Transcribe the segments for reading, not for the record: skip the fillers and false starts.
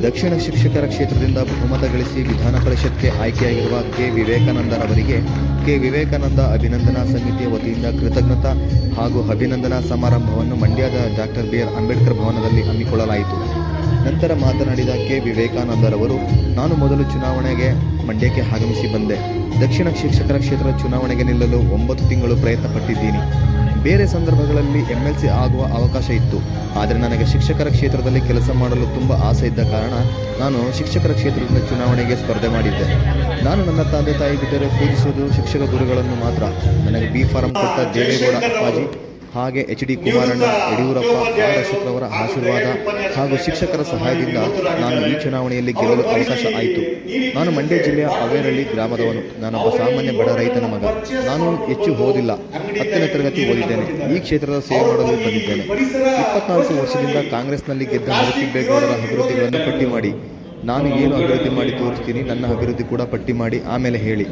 ದಕ್ಷಿಣ ಶಿಕ್ಷಕರ ಕ್ಷೇತ್ರದಿಂದ ಬಹುಮತ ಗಳಿಸಿ ವಿಧಾನ ಪರಿಷತ್ಗೆ ಆಯ್ಕೆಯಾಗಿರುವ ಕೆ ವಿವೇಕಾನಂದರವರಿಗೆ ಕೆ ವಿವೇಕಾನಂದ ಅಭಿನಂದನಾ ಸಮಿತಿಯ ವತಿಯಿಂದ ಕೃತಜ್ಞತಾ ಹಾಗೂ ಅಭಿನಂದನಾ ಸಮಾರಂಭವನ್ನು ಮಂಡ್ಯದ ಡಾಕ್ಟರ್ ಬಿ ಆರ್ ಅಂಬೇಡ್ಕರ್ ಭವನದಲ್ಲಿ ಹಮ್ಮಿಕೊಳ್ಳಲಾಯಿತು. ನಂತರ ಮಾತನಾಡಿದ ಕೆ ವಿವೇಕಾನಂದರವರು, ನಾನು ಮೊದಲು ಚುನಾವಣೆಗೆ ಮಂಡ್ಯಕ್ಕೆ ಆಗಮಿಸಿ ಬಂದೆ. ದಕ್ಷಿಣ ಶಿಕ್ಷಕರ ಕ್ಷೇತ್ರದ ಚುನಾವಣೆಗೆ ನಿಲ್ಲಲು 9 ತಿಂಗಳು ಪ್ರಯತ್ನ ಪಟ್ಟಿದ್ದೀನಿ. ಬೇರೆ ಸಂದರ್ಭಗಳಲ್ಲಿ MLC ಆಗುವ ಅವಕಾಶ ಇತ್ತು. ಆದರೆ ನನಗೆ ಶಿಕ್ಷಕರ ಕ್ಷೇತ್ರದಲ್ಲಿ ಕೆಲಸ ಮಾಡಲು ತುಂಬ ಆಸೆ ಇದ್ದ ಕಾರಣ ನಾನು ಶಿಕ್ಷಕರ ಕ್ಷೇತ್ರದಿಂದ ಚುನಾವಣೆಗೆ ಸ್ಪರ್ಧೆ ಮಾಡಿದ್ದೆ. ನಾನು ನನ್ನ ತಂದೆ ತಾಯಿ ಬಿಟ್ಟರೆ ಪೂಜಿಸುವುದು ಶಿಕ್ಷಕ ಗುರುಗಳನ್ನು ಮಾತ್ರ. ನನಗೆ B ಫಾರಂ ಕೊಟ್ಟ ದೇವೇಗೌಡ ಅಪ್ಪಾಜಿ ಹಾಗೆ HD ಕುಮಾರಣ್ಣ, ಯಡಿಯೂರಪ್ಪ, ಆರ್ ಅಶೋಕ್ರವರ ಆಶೀರ್ವಾದ ಹಾಗೂ ಶಿಕ್ಷಕರ ಸಹಾಯದಿಂದ ನಾನು ಈ ಚುನಾವಣೆಯಲ್ಲಿ ಗೆಲ್ಲಲು ಅವಕಾಶ ಆಯಿತು. ನಾನು ಮಂಡ್ಯ ಜಿಲ್ಲೆಯ ಅವೇರಳ್ಳಿ ಗ್ರಾಮದವನು. ನಾನೊಬ್ಬ ಸಾಮಾನ್ಯ ಬಡ ರೈತನ ಮಗ. ನಾನು ಹೆಚ್ಚು ಓದಿಲ್ಲ, 10ನೇ ತರಗತಿ ಓದಿದ್ದೇನೆ. ಈ ಕ್ಷೇತ್ರದ ಸೇವೆ ಮಾಡಲು ಬಂದಿದ್ದೇನೆ. 24 ವರ್ಷದಿಂದ ಕಾಂಗ್ರೆಸ್ನಲ್ಲಿ ಗೆದ್ದ ಮರುತಿಬ್ಬೇಗೌಡರ ಅಭಿವೃದ್ಧಿಗಳನ್ನು ಪಟ್ಟಿ ಮಾಡಿ, ನಾನು ಏನು ಅಭಿವೃದ್ಧಿ ಮಾಡಿ ತೋರಿಸ್ತೀನಿ, ನನ್ನ ಅಭಿವೃದ್ಧಿ ಕೂಡ ಪಟ್ಟಿ ಮಾಡಿ ಆಮೇಲೆ ಹೇಳಿ.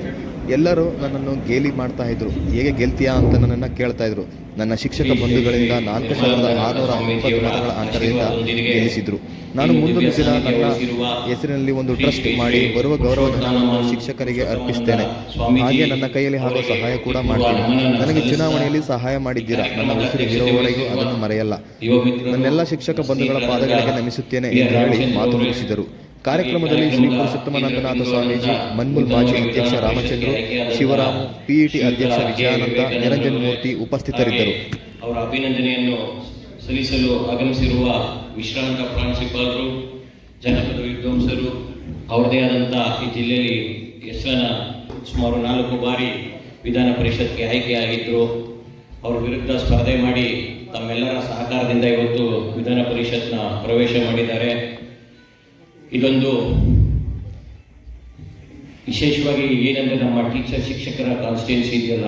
ಎಲ್ಲರೂ ನನ್ನನ್ನು ಗೇಲಿ ಮಾಡ್ತಾ ಇದ್ರು. ಹೇಗೆ ಗೆಲ್ತೀಯಾ ಅಂತ ನನ್ನನ್ನು ಕೇಳ್ತಾ ಇದ್ರು. ನನ್ನ ಶಿಕ್ಷಕ ಬಂಧುಗಳಿಂದ 4620 ಮತಗಳ ಅಂತರದಿಂದ ಗೆಲ್ಲಿಸಿದ್ರು. ನಾನು ಮುಂದೊಂದು ದಿನ ನನ್ನ ಹೆಸರಿನಲ್ಲಿ ಒಂದು ಟ್ರಸ್ಟ್ ಮಾಡಿ ಬರುವ ಗೌರವಧನವನ್ನು ಶಿಕ್ಷಕರಿಗೆ ಅರ್ಪಿಸ್ತೇನೆ. ಹಾಗೆ ನನ್ನ ಕೈಯಲ್ಲಿ ಆಗೋ ಸಹಾಯ ಕೂಡ ಮಾಡ್ತೀನಿ. ನನಗೆ ಚುನಾವಣೆಯಲ್ಲಿ ಸಹಾಯ ಮಾಡಿದ್ದೀರಾ. ನನ್ನ ಉಸಿರು ಇರುವವರೆಗೂ ಅದನ್ನು ಮರೆಯಲ್ಲ. ನನ್ನೆಲ್ಲ ಶಿಕ್ಷಕ ಬಂಧುಗಳ ಪಾದಗಳಿಗೆ ನಮಿಸುತ್ತೇನೆ ಎಂದು ಹೇಳಿ ಮಾತು ಮುಗಿಸಿದರು. ಕಾರ್ಯಕ್ರಮದಲ್ಲಿ ಶ್ರೀ ಪುರುಷೋತ್ತಮಾನಂದನಾಥ ಸ್ವಾಮೀಜಿ, ಮನ್ಮೂಲ್ ಮಾಜಿ ಅಧ್ಯಕ್ಷ ರಾಮಚಂದ್ರು, ಶಿವರಾಮು, PET ಅಧ್ಯಕ್ಷ ವಿಜಯಾನಂದ, ನಿರಂಜನ್ ಮೂರ್ತಿ ಉಪಸ್ಥಿತರಿದ್ದರು. ಅವರ ಅಭಿನಂದನೆಯನ್ನು ಸಲ್ಲಿಸಲು ಆಗಮಿಸಿರುವ ವಿಶ್ರಾಂತ ಪ್ರಾಂಶುಪಾಲರು, ಜನಪದ ವಿದ್ವಾಂಸರು, ಅವರದೇ ಆದಂತಹ ಈ ಜಿಲ್ಲೆಯಲ್ಲಿ ಹೆಸರನ್ನ ಸುಮಾರು 4 ಬಾರಿ ವಿಧಾನ ಪರಿಷತ್ಗೆ ಆಯ್ಕೆಯಾಗಿದ್ದರು. ಅವರ ವಿರುದ್ಧ ಸ್ಪರ್ಧೆ ಮಾಡಿ ತಮ್ಮೆಲ್ಲರ ಸಹಕಾರದಿಂದ ಇವತ್ತು ವಿಧಾನ ಪರಿಷತ್ನ ಪ್ರವೇಶ ಮಾಡಿದ್ದಾರೆ. ಇದೊಂದು ವಿಶೇಷವಾಗಿ ಏನಂದರೆ ನಮ್ಮ ಶಿಕ್ಷಕರ ಕಾನ್ಸ್ಟಿಟ್ಯೂನ್ಸಿ ಇದೆಯಲ್ಲ,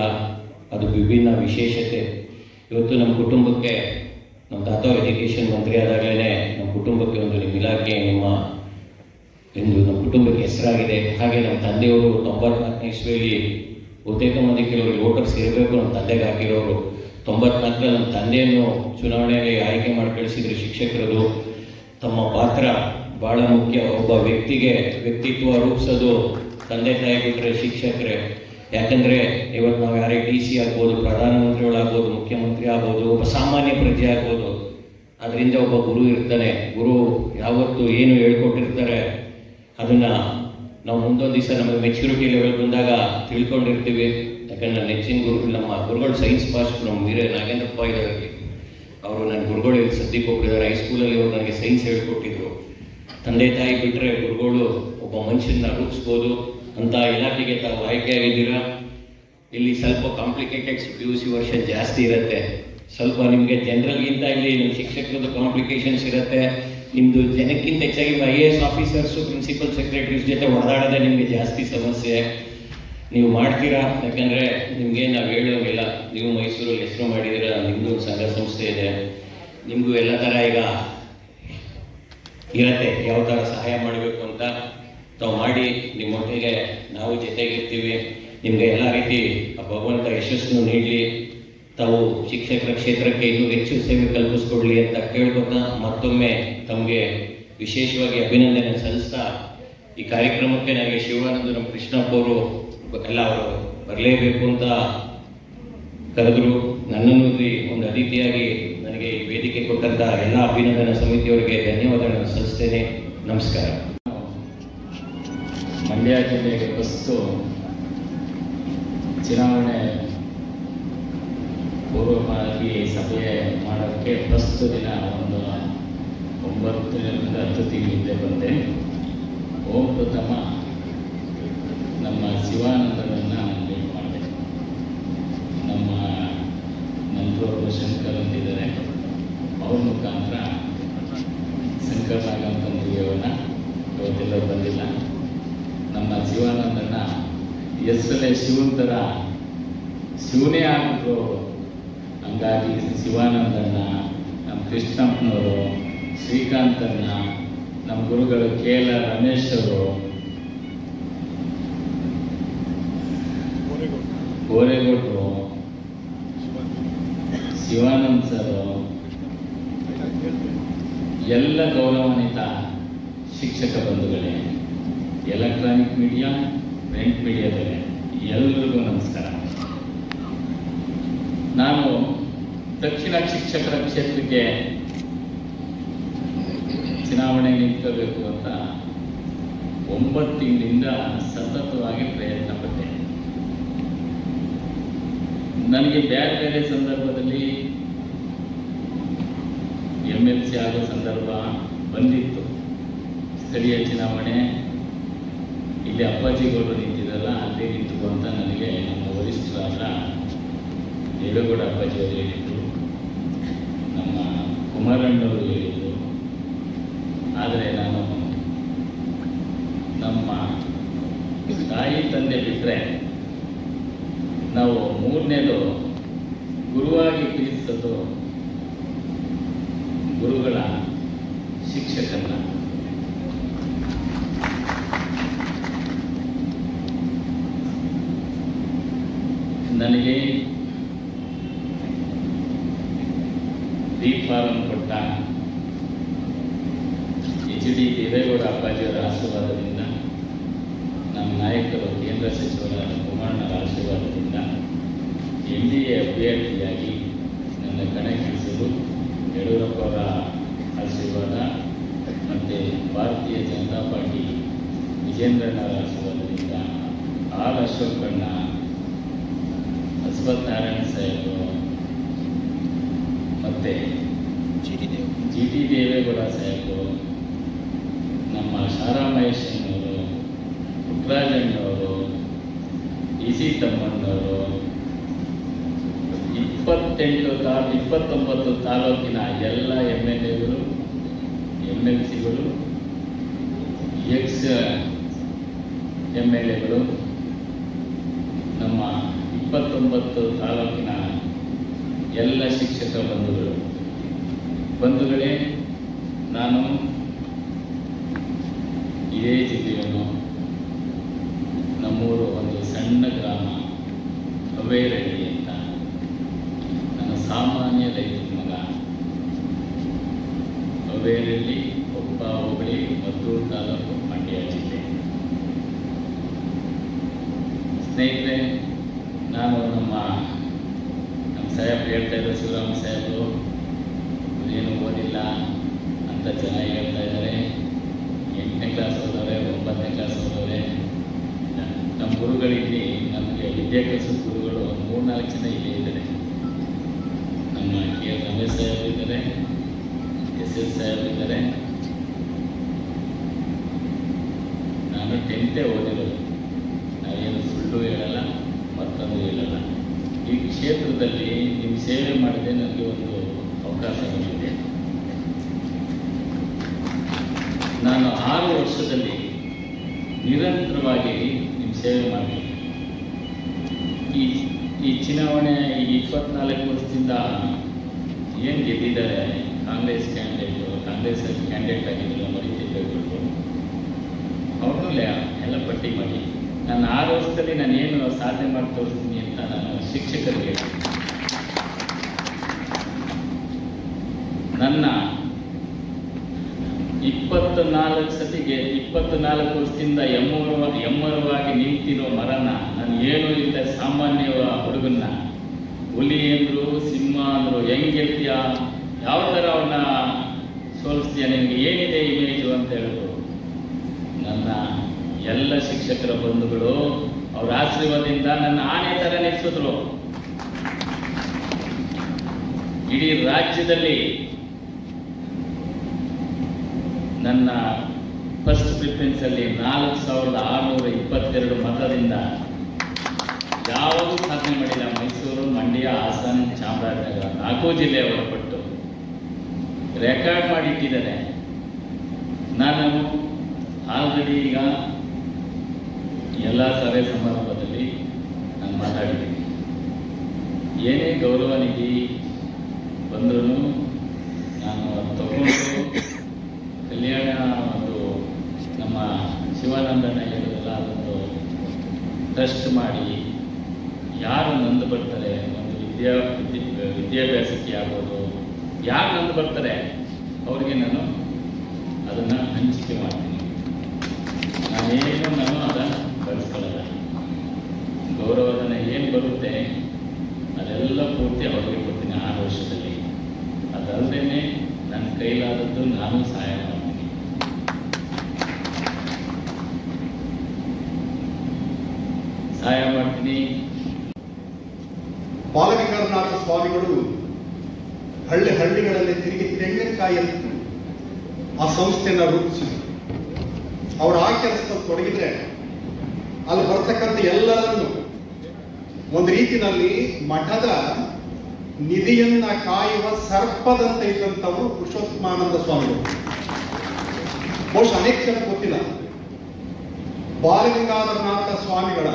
ಅದು ವಿಭಿನ್ನ ವಿಶೇಷತೆ. ಇವತ್ತು ನಮ್ಮ ಕುಟುಂಬಕ್ಕೆ ನಮ್ಮ ತಾತ ಎಜುಕೇಷನ್ ಮಂತ್ರಿ ಆದಾಗಲೇ ನಮ್ಮ ಕುಟುಂಬಕ್ಕೆ ಒಂದು ನಿಮ್ಮ ಇಲಾಖೆ ಎಂದು ನಮ್ಮ ಕುಟುಂಬಕ್ಕೆ ಹೆಸರಾಗಿದೆ. ಹಾಗೆ ನಮ್ಮ ತಂದೆಯವರು 94ನೇ ಇಸ್ವಿಯಲ್ಲಿ ಬಹುತೇಕ ಮಂದಿ ಕೆಲವರು ವೋಟರ್ಸ್ ಇರಬೇಕು ನಮ್ಮ ತಂದೆಗೆ ಹಾಕಿರೋರು. 94 ನಮ್ಮ ತಂದೆಯನ್ನು ಚುನಾವಣೆಗೆ ಆಯ್ಕೆ ಮಾಡಿ ಕಳಿಸಿದ್ರು ಶಿಕ್ಷಕರದು. ತಮ್ಮ ಪಾತ್ರ ಬಹಳ ಮುಖ್ಯ. ಒಬ್ಬ ವ್ಯಕ್ತಿಗೆ ವ್ಯಕ್ತಿತ್ವ ರೂಪಿಸೋದು ತಂದೆ ತಾಯಿ ಬಿಟ್ಟರೆ ಶಿಕ್ಷಕರೇ. ಯಾಕಂದರೆ ಇವತ್ತು ನಾವು ಯಾರೇ DC ಆಗ್ಬೋದು, ಪ್ರಧಾನಮಂತ್ರಿಗಳಾಗ್ಬೋದು, ಮುಖ್ಯಮಂತ್ರಿ ಆಗ್ಬೋದು, ಒಬ್ಬ ಸಾಮಾನ್ಯ ಪ್ರಜೆ ಆಗ್ಬೋದು, ಅದರಿಂದ ಒಬ್ಬ ಗುರು ಇರ್ತಾನೆ. ಗುರು ಯಾವತ್ತು ಏನು ಹೇಳ್ಕೊಟ್ಟಿರ್ತಾರೆ ಅದನ್ನು ನಾವು ಮುಂದೊಂದು ದಿವಸ ನಮಗೆ ಮೆಚ್ಯೂರಿಟಿ ಲೆವೆಲ್ ಬಂದಾಗ ತಿಳ್ಕೊಂಡಿರ್ತೀವಿ. ಯಾಕಂದ್ರೆ ನನ್ನ ನೆಚ್ಚಿನ ನಮ್ಮ ಗುರುಗಳು ಸೈನ್ಸ್ ಪಾಸ್ಟ್ ನಮ್ಮ ನಾಗೇಂದ್ರಪ್ಪ ಇದ್ದಾರೆ. ಅವರು ನನ್ನ ಗುರುಗಳು ಸದ್ಯಕ್ಕೆ ಹೋಗಿದ್ದಾರೆ. ಹೈಸ್ಕೂಲಲ್ಲಿ ಅವರು ನನಗೆ ಸೈನ್ಸ್ ಹೇಳ್ಕೊಟ್ಟಿದ್ರು. ತಂದೆ ತಾಯಿ ಬಿಟ್ಟರೆ ಗುರುಗಳು ಒಬ್ಬ ಮನುಷ್ಯನ ರೂಪಿಸ್ಬೋದು ಅಂತ ಇಲಾಖೆಗೆ ತಾವು ಆಯ್ಕೆಯಾಗಿದ್ದೀರಾ. ಇಲ್ಲಿ ಸ್ವಲ್ಪ ಕಾಂಪ್ಲಿಕೇಟೆಡ್ PUC ವರ್ಷನ್ ಜಾಸ್ತಿ ಇರುತ್ತೆ. ಸ್ವಲ್ಪ ನಿಮಗೆ ಜನರಲ್ಗಿಂತ ಇಲ್ಲಿ ನಿಮ್ಮ ಶಿಕ್ಷಕರದ್ದು ಕಾಂಪ್ಲಿಕೇಶನ್ಸ್ ಇರುತ್ತೆ. ನಿಮ್ಮದು ಜನಕ್ಕಿಂತ ಹೆಚ್ಚಾಗಿ IAS ಆಫೀಸರ್ಸು, ಪ್ರಿನ್ಸಿಪಲ್ ಸೆಕ್ರೆಟರೀಸ್ ಜೊತೆ ಹೊಡೆದಾಡೋದೇ ನಿಮಗೆ ಜಾಸ್ತಿ ಸಮಸ್ಯೆ. ನೀವು ಮಾಡ್ತೀರಾ, ಯಾಕಂದರೆ ನಿಮಗೆ ನಾವು ಹೇಳೋಂಗಿಲ್ಲ. ನೀವು ಮೈಸೂರಲ್ಲಿ ಹೆಸರು ಮಾಡಿದ್ದೀರಾ, ನಿಮ್ಮದು ಒಂದು ಸಂಘ ಸಂಸ್ಥೆ ಇದೆ, ನಿಮಗೂ ಎಲ್ಲ ಥರ ಈಗ ಇರತ್ತೆ ಯಾವ ಥರ ಸಹಾಯ ಮಾಡಬೇಕು ಅಂತ. ತಾವು ಮಾಡಿ ನಿಮ್ಮೊಟ್ಟಿಗೆ ನಾವು ಜೊತೆಗಿರ್ತೀವಿ. ನಿಮಗೆ ಎಲ್ಲ ರೀತಿ ಭಗವಂತ ಯಶಸ್ಸನ್ನು ನೀಡಲಿ. ತಾವು ಶಿಕ್ಷಕರ ಕ್ಷೇತ್ರಕ್ಕೆ ಇನ್ನೂ ಹೆಚ್ಚು ಸೇವೆ ಕಲ್ಪಿಸ್ಕೊಡ್ಲಿ ಅಂತ ಕೇಳ್ಕೊತಾ ಮತ್ತೊಮ್ಮೆ ತಮಗೆ ವಿಶೇಷವಾಗಿ ಅಭಿನಂದನೆ ಸಲ್ಲಿಸ್ತಾ, ಈ ಕಾರ್ಯಕ್ರಮಕ್ಕೆ ನನಗೆ ಶಿವಾನಂದ ನಮ್ಮ ಕೃಷ್ಣಪ್ಪ ಅವರು ಎಲ್ಲ ಅವರು ಬರಲೇಬೇಕು ಅಂತ ಕರೆದ್ರು. ನನ್ನನ್ನು ಒಂದು ಅತಿಥಿಯಾಗಿ ನನಗೆ ಈ ವೇದಿಕೆ ಕೊಟ್ಟಂತ ಎಲ್ಲ ಅಭಿನಂದನಾ ಸಮಿತಿಯವರಿಗೆ ಧನ್ಯವಾದಗಳನ್ನು ಸಲ್ಲಿಸ್ತೇನೆ. ನಮಸ್ಕಾರ. ಮಂಡ್ಯ ಜಿಲ್ಲೆಗೆ ಫಸ್ಟು ಚುನಾವಣೆ ಪೂರ್ವವಾಗಿ ಸಭೆ ಮಾಡೋಕ್ಕೆ ಫಸ್ಟ್ ದಿನ ಒಂದು 9ರಿಂದ 10 ತಿಂಗಳಿಂದ ಬಂದೆ. ಪ್ರಥಮ ನಮ್ಮ ಶಿವಾನಂದರನ್ನು ಮೀಟ್ ಮಾಡಿದೆ. ನಮ್ಮ ನಂತರೊಬ್ಬರು ಶಂಕರ್ ಅಂತಿದ್ದಾರೆ, ಅವ್ರ ಮುಖಾಂತರ ಶಂಕರ್ ನಾಗಂತಂದ್ರಿಯವನ್ನ ಇವತ್ತೆಲ್ಲ ಬಂದಿಲ್ಲ. ನಮ್ಮ ಶಿವಾನಂದನ ಹೆಸರಲ್ಲೇ ಶಿವನ ಥರ ಶಿವನೇ ಆಗಿದ್ರು. ಹಂಗಾಗಿ ಶಿವಾನಂದನ, ನಮ್ಮ ಕೃಷ್ಣಪ್ಪನವರು, ಶ್ರೀಕಾಂತನ್ನ, ನಮ್ಮ ಗುರುಗಳು KL ರಮೇಶ್ ಅವರು, ಗೋರೇಗೌಡರು, ಶಿವಾನಂದ್ ಸರ್, ಎಲ್ಲ ಗೌರವಾನ್ವಿತ ಶಿಕ್ಷಕ ಬಂಧುಗಳೇ, ಎಲೆಕ್ಟ್ರಾನಿಕ್ ಮೀಡಿಯಾ, ಪ್ರಿಂಟ್ ಮೀಡಿಯಾದವರೇ, ಎಲ್ಲರಿಗೂ ನಮಸ್ಕಾರ. ನಾನು ದಕ್ಷಿಣ ಶಿಕ್ಷಕರ ಕ್ಷೇತ್ರಕ್ಕೆ ಚುನಾವಣೆ ನಿಂತ್ಕೋಬೇಕು ಅಂತ 9 ತಿಂಗಳಿಂದ ಸತತವಾಗಿ ಪ್ರಯತ್ನ ಪಟ್ಟೆ. ನನಗೆ ಬೇರೆ ಬೇರೆ ಸಂದರ್ಭದಲ್ಲಿ MLC ಆಗೋ ಸಂದರ್ಭ ಬಂದಿತ್ತು. ಸ್ಥಳೀಯ ಚುನಾವಣೆ ಇಲ್ಲಿ ಅಪ್ಪಾಜಿಗೌಡರು ನಿಂತಿದ್ದಲ್ಲ, ಅಲ್ಲೇ ನಿಂತು ಅಂತ ನನಗೆ ನಮ್ಮ ವರಿಷ್ಠರಾದ ದೇವೇಗೌಡ ಅಪ್ಪಾಜಿಯವರು ಹೇಳಿದರು, ನಮ್ಮ ಕುಮಾರಣ್ಣವರು ಹೇಳಿದರು. ಆದರೆ ನಾನು ನಮ್ಮ ತಾಯಿ ತಂದೆ ಬಿಟ್ಟರೆ ನಾವು ಮೂರನೇದು ಗುರುವಾಗಿ ಪ್ರೀತಿಸೋದು ಗುರುಗಳ ಶಿಕ್ಷಕರನ್ನ. ನನಗೆ ಫಾರಂ ಕೊಟ್ಟ HD ದೇವೇಗೌಡ ಅಪ್ಪಾಜಿಯವರ ಆಶೀರ್ವಾದದಿಂದ, ನಮ್ಮ ನಾಯಕರು ಕೇಂದ್ರ ಸಚಿವರಾದ ಕುಮಾರಣ್ಣರ ಆಶೀರ್ವಾದದಿಂದ NDA ಅಭ್ಯರ್ಥಿಯಾಗಿ ನನ್ನ ಕಣಕ್ಕಿಳಿಸಲು ಯಡಿಯೂರಪ್ಪ ಅವರ ಆಶೀರ್ವಾದ ಮತ್ತು ಭಾರತೀಯ ಜನತಾ ಪಾರ್ಟಿ ವಿಜೇಂದ್ರಣ್ಣರ ಆಶೀರ್ವಾದದಿಂದ ಆರ್ ಅಶೋಕಣ್ಣ, ಅಶ್ವಥ್ ನಾರಾಯಣ ಸಾಹೇಬರು ಮತ್ತು GT ದೇವೇಗೌಡ ಸಾಹೇಬರು, ನಮ್ಮ ಶಾರಾ ಮಹೇಶಣ್ಣವರು, ಪುಟ್ಟರಾಜಣ್ಣವರು, EC ತಮ್ಮಣ್ಣವರು, 29 ತಾಲೂಕಿನ ಎಲ್ಲ MLAಗಳು, MLCಗಳು, ಎಕ್ಸ್ MLAಗಳು, ನಮ್ಮ 29 ತಾಲೂಕಿನ ಎಲ್ಲ ಶಿಕ್ಷಕ ಬಂಧುಗಳೇ, ನಾನು ಇದೇ ಜಿಲ್ಲೆಯನ್ನು, ನಮ್ಮೂರು ಒಂದು ಸಣ್ಣ ಗ್ರಾಮ ಅವೇರಳ್ಳಿ ಅಂತ, ನನ್ನ ಸಾಮಾನ್ಯ ರೈತರ ಮಗ. ಅವೇರಳ್ಳಿ ಕೊಪ್ಪ ಹೋಬಳಿ, ಮದ್ದೂರು ತಾಲೂಕು, ಮಂಡ್ಯ ಜಿಲ್ಲೆ. ಸ್ನೇಹಿತರೆ, ನಾನು ನಮ್ಮ ಸಾಹೇಬ್ ಹೇಳ್ತಾ ಇದ್ದಾರೆ, ಶಿವರಾಮ ಸಾಹೇಬರು ಏನು ಓದಿಲ್ಲ ಅಂತ ಚೆನ್ನಾಗಿ ಹೇಳ್ತಾ ಇದ್ದಾರೆ. 8ನೇ ಕ್ಲಾಸ್ ಓದೋರೆ, 9ನೇ ಕ್ಲಾಸ್ ಓದೋರೆ. ನಮ್ಮ ಗುರುಗಳಿಲ್ಲಿ, ನಮಗೆ ವಿದ್ಯಾಭ್ಯಾಸದ ಗುರುಗಳು 3-4 ಜನ ಇಲ್ಲೇ ಇದ್ದಾರೆ. ನಮ್ಮ KL ರಮೇಶ್ ಸಾಹೇಬ್ ಇದ್ದಾರೆ, SS ಸಾಹೇಬ್ ಇದ್ದಾರೆ. ನಾನು 10ನೇ ಓದಿರೋದು. ನಾವೇನು ಸುಳ್ಳು ಹೇಳಲ್ಲ, ಮತ್ತೊಂದು ಹೇಳಲ್ಲ. ಈ ಕ್ಷೇತ್ರದಲ್ಲಿ ನಿಮ್ಮ ಸೇವೆ ಮಾಡಿದೆ ನನಗೆ ಒಂದು ಅವಕಾಶ ಬಂದಿದೆ. ನಾನು 6 ವರ್ಷದಲ್ಲಿ ನಿರಂತರವಾಗಿ ನಿಮ್ಮ ಸೇವೆ ಮಾಡಿದೆ. ಈ ಚುನಾವಣೆ 24 ವರ್ಷದಿಂದ ಏನು ಗೆದ್ದಿದ್ದಾರೆ ಕಾಂಗ್ರೆಸ್ ಕ್ಯಾಂಡಿಡೇಟ್ ಆಗಿದ್ದರು, ಮರಿತಿರ್ಬೇಕು. ಅವ್ರನ್ನೂ ಎಲ್ಲ ಪಟ್ಟಿ ಮಾಡಿ, ನಾನು 6 ವರ್ಷದಲ್ಲಿ ನಾನು ಏನು ಸಾಧನೆ ಮಾಡಿ ತೋರಿಸ್ತೀನಿ ಅಂತ ನಾನು ಶಿಕ್ಷಕರಿಗೆ ನನ್ನ 24 ವರ್ಷದಿಂದ ಎಮ್ಮರವಾಗಿ ನಿಂತಿರೋ ಮರನ, ನಾನು ಏನೂ ಇಲ್ಲ ಸಾಮಾನ್ಯ ಹುಡುಗನ್ನ ಹುಲಿ ಅಂದರು, ಸಿಂಹ ಅಂದರು, ಹೆಂಗೆ ಗೆಲ್ತೀಯ, ಯಾವ ಥರ ಅವನ್ನ ಸೋಲಿಸ್ತೀಯ, ನಿನಗೆ ಏನಿದೆ ಇಮೇಜು ಅಂತ ಹೇಳಿದ್ರು. ನನ್ನ ಎಲ್ಲ ಶಿಕ್ಷಕರ ಬಂಧುಗಳು ಅವರ ಆಶೀರ್ವಾದದಿಂದ ನನ್ನ ಆನೆ ಥರ ನಿಲ್ಲಿಸಿದ್ರು. ಇಡೀ ರಾಜ್ಯದಲ್ಲಿ ನನ್ನ ಫಸ್ಟ್ ಪ್ರಿಫರೆನ್ಸಲ್ಲಿ 4622 ಮತದಿಂದ ಯಾವುದೂ ಸಾಧನೆ ಮಾಡಿಲ್ಲ. ಮೈಸೂರು, ಮಂಡ್ಯ, ಹಾಸನ, ಚಾಮರಾಜನಗರ 4 ಜಿಲ್ಲೆ ಹೊರಪಟ್ಟು ರೆಕಾರ್ಡ್ ಮಾಡಿಟ್ಟಿದ್ದಾರೆ. ನಾನು ಆಲ್ರೆಡಿ ಈಗ ಎಲ್ಲ ಸಭೆ ಸಮಾರಂಭದಲ್ಲಿ ನಾನು ಮಾತಾಡಿದ್ದೀನಿ. ಏನೇ ಗೌರವ ನಿಧಿ ಬಂದರೂ ನಾನು ತಗೊಂಡು ಕಲ್ಯಾಣ ಒಂದು ನಮ್ಮ ಶಿವಾನಂದನ ಹೇಳಿದಲ್ಲ, ಅದೊಂದು ಟ್ರಸ್ಟ್ ಮಾಡಿ ಯಾರು ನಂದು ಬರ್ತಾರೆ, ಒಂದು ವಿದ್ಯಾಭ್ಯಾಸಕ್ಕೆ ಆಗ್ಬೋದು, ಯಾರು ನಂದು ಬರ್ತಾರೆ ಅವ್ರಿಗೆ ನಾನು ಅದನ್ನು ಹಂಚಿಕೆ ಮಾಡ್ತೀನಿ. ನಾನೇನು ಅದನ್ನು ಬಳಸ್ಕೊಳ್ಳಲ್ಲ. ಗೌರವಧನ ಏನು ಬರುತ್ತೆ ಅದೆಲ್ಲ ಪೂರ್ತಿ ಅವ್ರಿಗೆ ಕೊಡ್ತೀನಿ 6 ವರ್ಷದಲ್ಲಿ. ಅದಲ್ಲದೆ ನನ್ನ ಕೈಲಾದದ್ದು ನಾನು ಸಹಾಯ ಮಾಡ್ತೀನಿ. ಬಾಲಗಂಗಾಧರನಾಥ ಸ್ವಾಮಿಗಳು ಹಳ್ಳಿಗಳಲ್ಲಿ ತಿರುಗಿ ತೆಂಗಿನಕಾಯಿಯನ್ನು ಆ ಸಂಸ್ಥೆಯನ್ನು ರೂಪಿಸಿದರು. ಅವರು ಆ ಕೆಲಸದಲ್ಲಿ ತೊಡಗಿದ್ರೆ ಅಲ್ಲಿ ಬರ್ತಕ್ಕಂಥ ಎಲ್ಲರನ್ನು ಒಂದು ರೀತಿಯಲ್ಲಿ ಮಠದ ನಿಧಿಯನ್ನ ಕಾಯುವ ಸರ್ಪದಂತೆ ಇದ್ದಂಥವರು ಪುರುಷೋತ್ತಮಾನಂದ ಸ್ವಾಮಿಗಳು. ಬಹುಶಃ ಅನೇಕ ಜನ ಗೊತ್ತಿಲ್ಲ, ಬಾಲಗಂಗಾಧರನಾಥ ಸ್ವಾಮಿಗಳ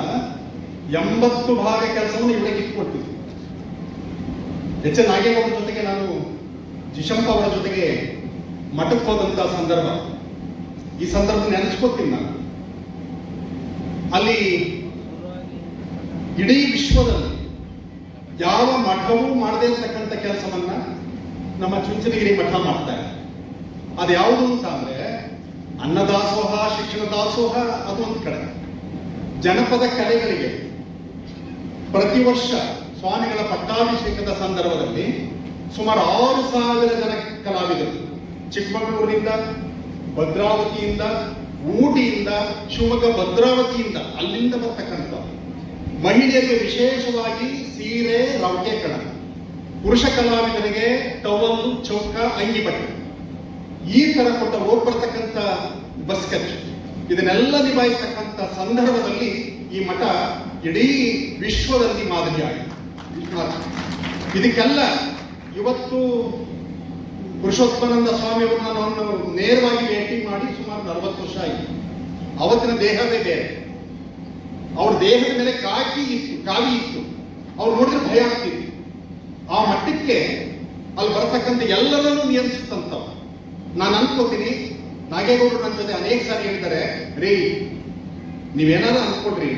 80 ಭಾಗ ಕೆಲಸವನ್ನು ಇವರಿಗೆ ಇಟ್ಕೊಟ್ಟಿದ್ರು. ಎಚ್ ಎನ್ ನಾಗೇಗೌಡರ ಜೊತೆಗೆ ನಾನು ಜಿಶಂಪ ಅವರ ಜೊತೆಗೆ ಮಠಕ್ಕೆ ಹೋದಂತಹ ಸಂದರ್ಭ, ಈ ಸಂದರ್ಭ ನೆನೆಸ್ಕೊತೀನಿ ನಾನು. ಅಲ್ಲಿ ಇಡೀ ವಿಶ್ವದಲ್ಲಿ ಯಾವ ಮಠವೂ ಮಾಡದೇ ಇರ್ತಕ್ಕಂಥ ಕೆಲಸವನ್ನ ನಮ್ಮ ಚುಂಚನಗಿರಿ ಮಠ ಮಾಡ್ತಾರೆ. ಅದು ಯಾವುದು ಅಂತ ಅಂದ್ರೆ ಅನ್ನದಾಸೋಹ, ಶಿಕ್ಷಣ ದಾಸೋಹ, ಅದೊಂದು ಕಡೆ. ಜನಪದ ಕಲೆಗಳಿಗೆ ಪ್ರತಿ ವರ್ಷ ಸ್ವಾಮಿಗಳ ಪಟ್ಟಾಭಿಷೇಕದ ಸಂದರ್ಭದಲ್ಲಿ ಸುಮಾರು 6,000 ಜನ ಕಲಾವಿದರು ಚಿಕ್ಕಮಗಳೂರಿನಿಂದ, ಭದ್ರಾವತಿಯಿಂದ, ಊಟಿಯಿಂದ, ಶಿವಮೊಗ್ಗ ಭದ್ರಾವತಿಯಿಂದ ಅಲ್ಲಿಂದ ಬರ್ತಕ್ಕಂಥ ಮಹಿಳೆಯರಿಗೆ ವಿಶೇಷವಾಗಿ ಸೀರೆ, ರವಿಕೆ ಕಣ, ಪುರುಷ ಕಲಾವಿದರಿಗೆ ಟವಲ್, ಚೌಕ, ಅಂಗಿ ಬಟ್ಟೆ, ಈ ತರ ಕೊಟ್ಟ ಹೋಗ್ಬರ್ತಕ್ಕಂಥ ಬಸ್ ಖರ್ಚು, ಇದನ್ನೆಲ್ಲ ನಿಭಾಯಿಸ್ತಕ್ಕಂಥ ಸಂದರ್ಭದಲ್ಲಿ ಈ ಮಠ ಇಡೀ ವಿಶ್ವದಲ್ಲಿ ಮಾದರಿಯಾಗಿದೆ. ಇದಕ್ಕೆಲ್ಲ ಇವತ್ತು ಪುರುಷೋತ್ತಮಾನಂದ ಸ್ವಾಮಿಯವ್ರನ್ನ ನಾನು ನೇರವಾಗಿ ಭೇಟಿ ಮಾಡಿ ಸುಮಾರು 40 ವರ್ಷ ಆಯಿತು. ಅವತ್ತಿನ ದೇಹವೇ ಬೇರೆ, ಅವ್ರ ದೇಹದ ಮೇಲೆ ಕಾವಿ ಇತ್ತು. ಅವ್ರು ನೋಡಿದ್ರೆ ಭಯ ಆಗ್ತಿತ್ತು. ಆ ಮಟ್ಟಕ್ಕೆ ಅಲ್ಲಿ ಬರ್ತಕ್ಕಂಥ ಎಲ್ಲರನ್ನೂ ನಿಯಂತ್ರಿಸ್ತಂತ ನಾನು ಅನ್ಕೋತೀನಿ. ನಾಗೇಗೌಡರು ನನ್ನ ಜೊತೆ ಅನೇಕ ಸಾರಿ ಹೇಳ್ತಾರೆ, ರೀ ನೀವೇನಾದ್ರೂ ಅನ್ಕೊಡ್ರಿ,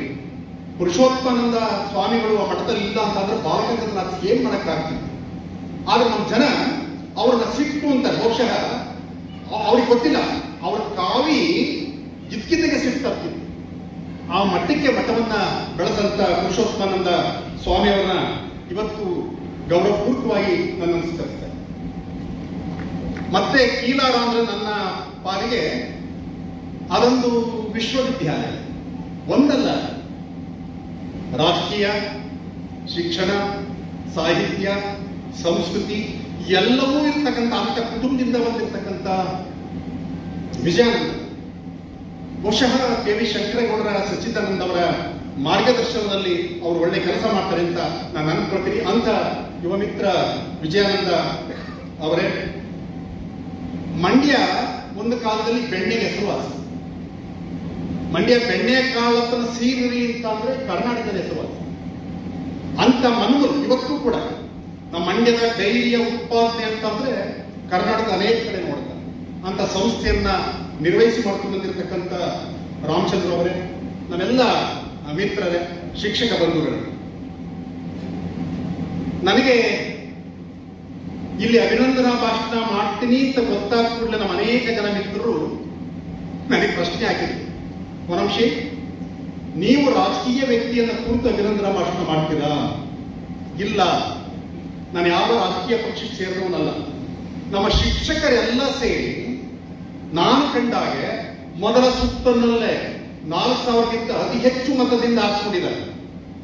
ಪುರುಷೋತ್ತಮಾನಂದ ಸ್ವಾಮಿಗಳು ಆ ಮಠದಲ್ಲಿ ಇಲ್ಲ ಅಂತಂದ್ರೆ ಬಾಲಗಂಗಾಧರನಾಥ ಏನ್ ಮಾಡಕ್ಕಾಗ್ತಿತ್ತು. ಆದ್ರೆ ನಮ್ಮ ಜನ ಅವ್ರನ್ನ ಸಿಟ್ಟು ಅಂತಾರೆ. ಬಹುಶಃ ಅವ್ರಿಗೆ ಗೊತ್ತಿಲ್ಲ, ಅವ್ರ ಕಾವಿ ಇದ್ಕಿದ್ದಾಗ ಸಿಟ್ಟಾಗ್ತಿತ್ತು. ಆ ಮಟ್ಟಕ್ಕೆ ಮಠವನ್ನ ಬೆಳೆದಂತ ಪುರುಷೋತ್ತಮಾನಂದ ಸ್ವಾಮಿಯವರನ್ನ ಇವತ್ತು ಗೌರವಪೂರ್ವಕವಾಗಿ ನಾನು ನಮಸ್ಕರಿಸ್ತೇನೆ. ಮತ್ತೆ ಕೀಲಾರ ಅಂದ್ರೆ ನನ್ನ ಪಾಲಿಗೆ ಅದೊಂದು ವಿಶ್ವವಿದ್ಯಾಲಯ. ಒಂದಲ್ಲ, ರಾಜಕೀಯ, ಶಿಕ್ಷಣ, ಸಾಹಿತ್ಯ, ಸಂಸ್ಕೃತಿ ಎಲ್ಲವೂ ಇರ್ತಕ್ಕಂಥ ಅಂತ ಕುಟುಂಬದಿಂದ ಬಂದಿರತಕ್ಕಂಥ ವಿಜಯಾನಂದ. ಬಹುಶಃ ಕೆ.ವಿ. ಶಂಕರೇಗೌಡರ, ಸಚ್ಚಿದಾನಂದ ಅವರ ಮಾರ್ಗದರ್ಶನದಲ್ಲಿ ಅವರು ಒಳ್ಳೆ ಕೆಲಸ ಮಾಡ್ತಾರೆ ಅಂತ ನಾನು ಅನ್ಕೊಳ್ತೀನಿ. ಅಂತ ಯುವ ಮಿತ್ರ ವಿಜಯಾನಂದ ಅವರೇ. ಮಂಡ್ಯ ಒಂದು ಕಾಲದಲ್ಲಿ ಬೆಣ್ಣೆಗೆ ಹೆಸರುವಾಸಿ. ಮಂಡ್ಯ ಬೆಣ್ಣೆ ಕಾಳಪ್ಪನ ಸೀಗರಿ ಅಂತ ಅಂದ್ರೆ ಕರ್ನಾಟಕದ ಹೆಸರುವಾಸಿ. ಅಂತ ಮನುಗಳು ಇವತ್ತು ಕೂಡ ನಮ್ಮ ಮಂಡ್ಯದ ಡೈರಿಯ ಉತ್ಪಾದನೆ ಅಂತಂದ್ರೆ ಕರ್ನಾಟಕದ ಅನೇಕ ಕಡೆ ನೋಡ್ತಾರೆ. ಅಂತ ಸಂಸ್ಥೆಯನ್ನ ನಿರ್ವಹಿಸಿ ಮಾಡ್ಕೊಂಡು ಬಂದಿರತಕ್ಕಂಥ ರಾಮಚಂದ್ರ ಅವರೇ, ನನ್ನೆಲ್ಲ ಮಿತ್ರರೇ, ಶಿಕ್ಷಕ ಬಂಧುಗಳೇ, ನನಗೆ ಇಲ್ಲಿ ಅಭಿನಂದನಾ ಭಾಷಣ ಮಾಡ್ತೀನಿ ಅಂತ ಗೊತ್ತಾದ ಕೂಡಲೇ ನಮ್ಮ ಅನೇಕ ಜನ ಮಿತ್ರರು ನನಗೆ ಪ್ರಶ್ನೆ ಹಾಕಿದ್ರು, ವನಂಶಿ ನೀವು ರಾಜಕೀಯ ವ್ಯಕ್ತಿಯನ್ನ ಕುರಿತು ಅಭಿನಂದನಾ ಭಾಷಣ ಮಾಡ್ತೀರಾ? ಇಲ್ಲ, ನಾನು ಯಾವ ರಾಜಕೀಯ ಪಕ್ಷಕ್ಕೆ ಸೇರಿದವನಲ್ಲ. ನಮ್ಮ ಶಿಕ್ಷಕರೆಲ್ಲ ಸೇರಿ ನಾನು ಕಂಡಾಗೆ ಮೊದಲ ಸುತ್ತನಲ್ಲೇ 4,000ಕ್ಕಿಂತ ಅತಿ ಹೆಚ್ಚು ಮತದಿಂದ ಆರಿಸಿಕೊಂಡಿದ್ದಾರೆ.